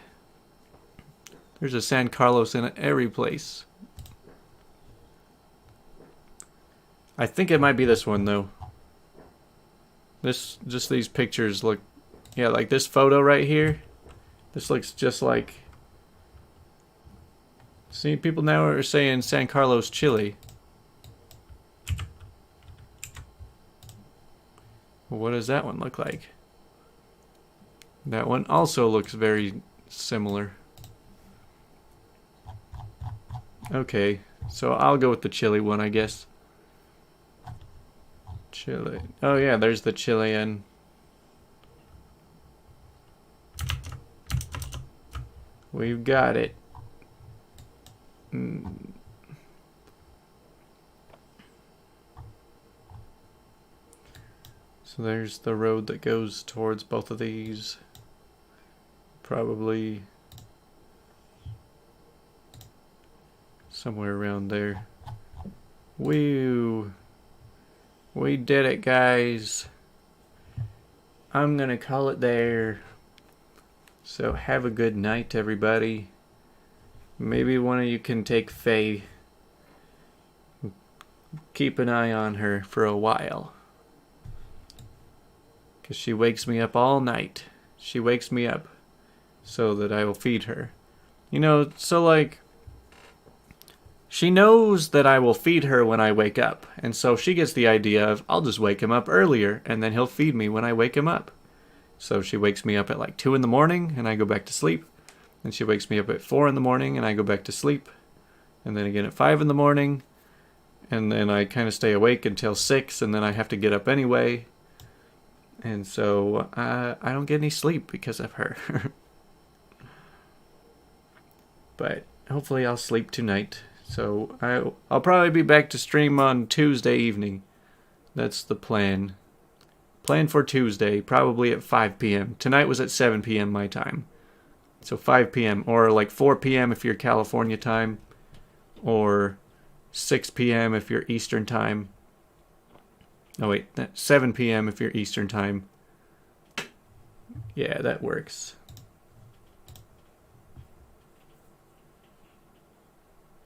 there's a San Carlos in every place. I think it might be this one though. Just these pictures look, yeah, like this photo right here. This looks just like. See, people now are saying San Carlos, Chile. What does that one look like? That one also looks very similar. Okay, so I'll go with the Chile one, I guess. Chile. Oh yeah, there's the Chilean. We've got it. So there's the road that goes towards both of these. Probably somewhere around there. Woo! We did it, guys. I'm gonna call it there. So have a good night, everybody. Maybe one of you can take Faye. Keep an eye on her for a while. 'Cause she wakes me up all night. She wakes me up so that I will feed her. You know, so like, she knows that I will feed her when I wake up. And so she gets the idea of, I'll just wake him up earlier and then he'll feed me when I wake him up. So she wakes me up at like 2 in the morning and I go back to sleep. And she wakes me up at 4 in the morning and I go back to sleep. And then again at 5 in the morning. And then I kind of stay awake until 6 and then I have to get up anyway. And so I don't get any sleep because of her. But hopefully I'll sleep tonight. So I'll probably be back to stream on Tuesday evening. That's the plan. Plan for Tuesday, probably at 5 p.m. Tonight was at 7 p.m. my time. So 5 p.m. or like 4 p.m. if you're California time. Or 6 p.m. if you're Eastern time. Oh wait, 7 p.m. if you're Eastern time. Yeah, that works.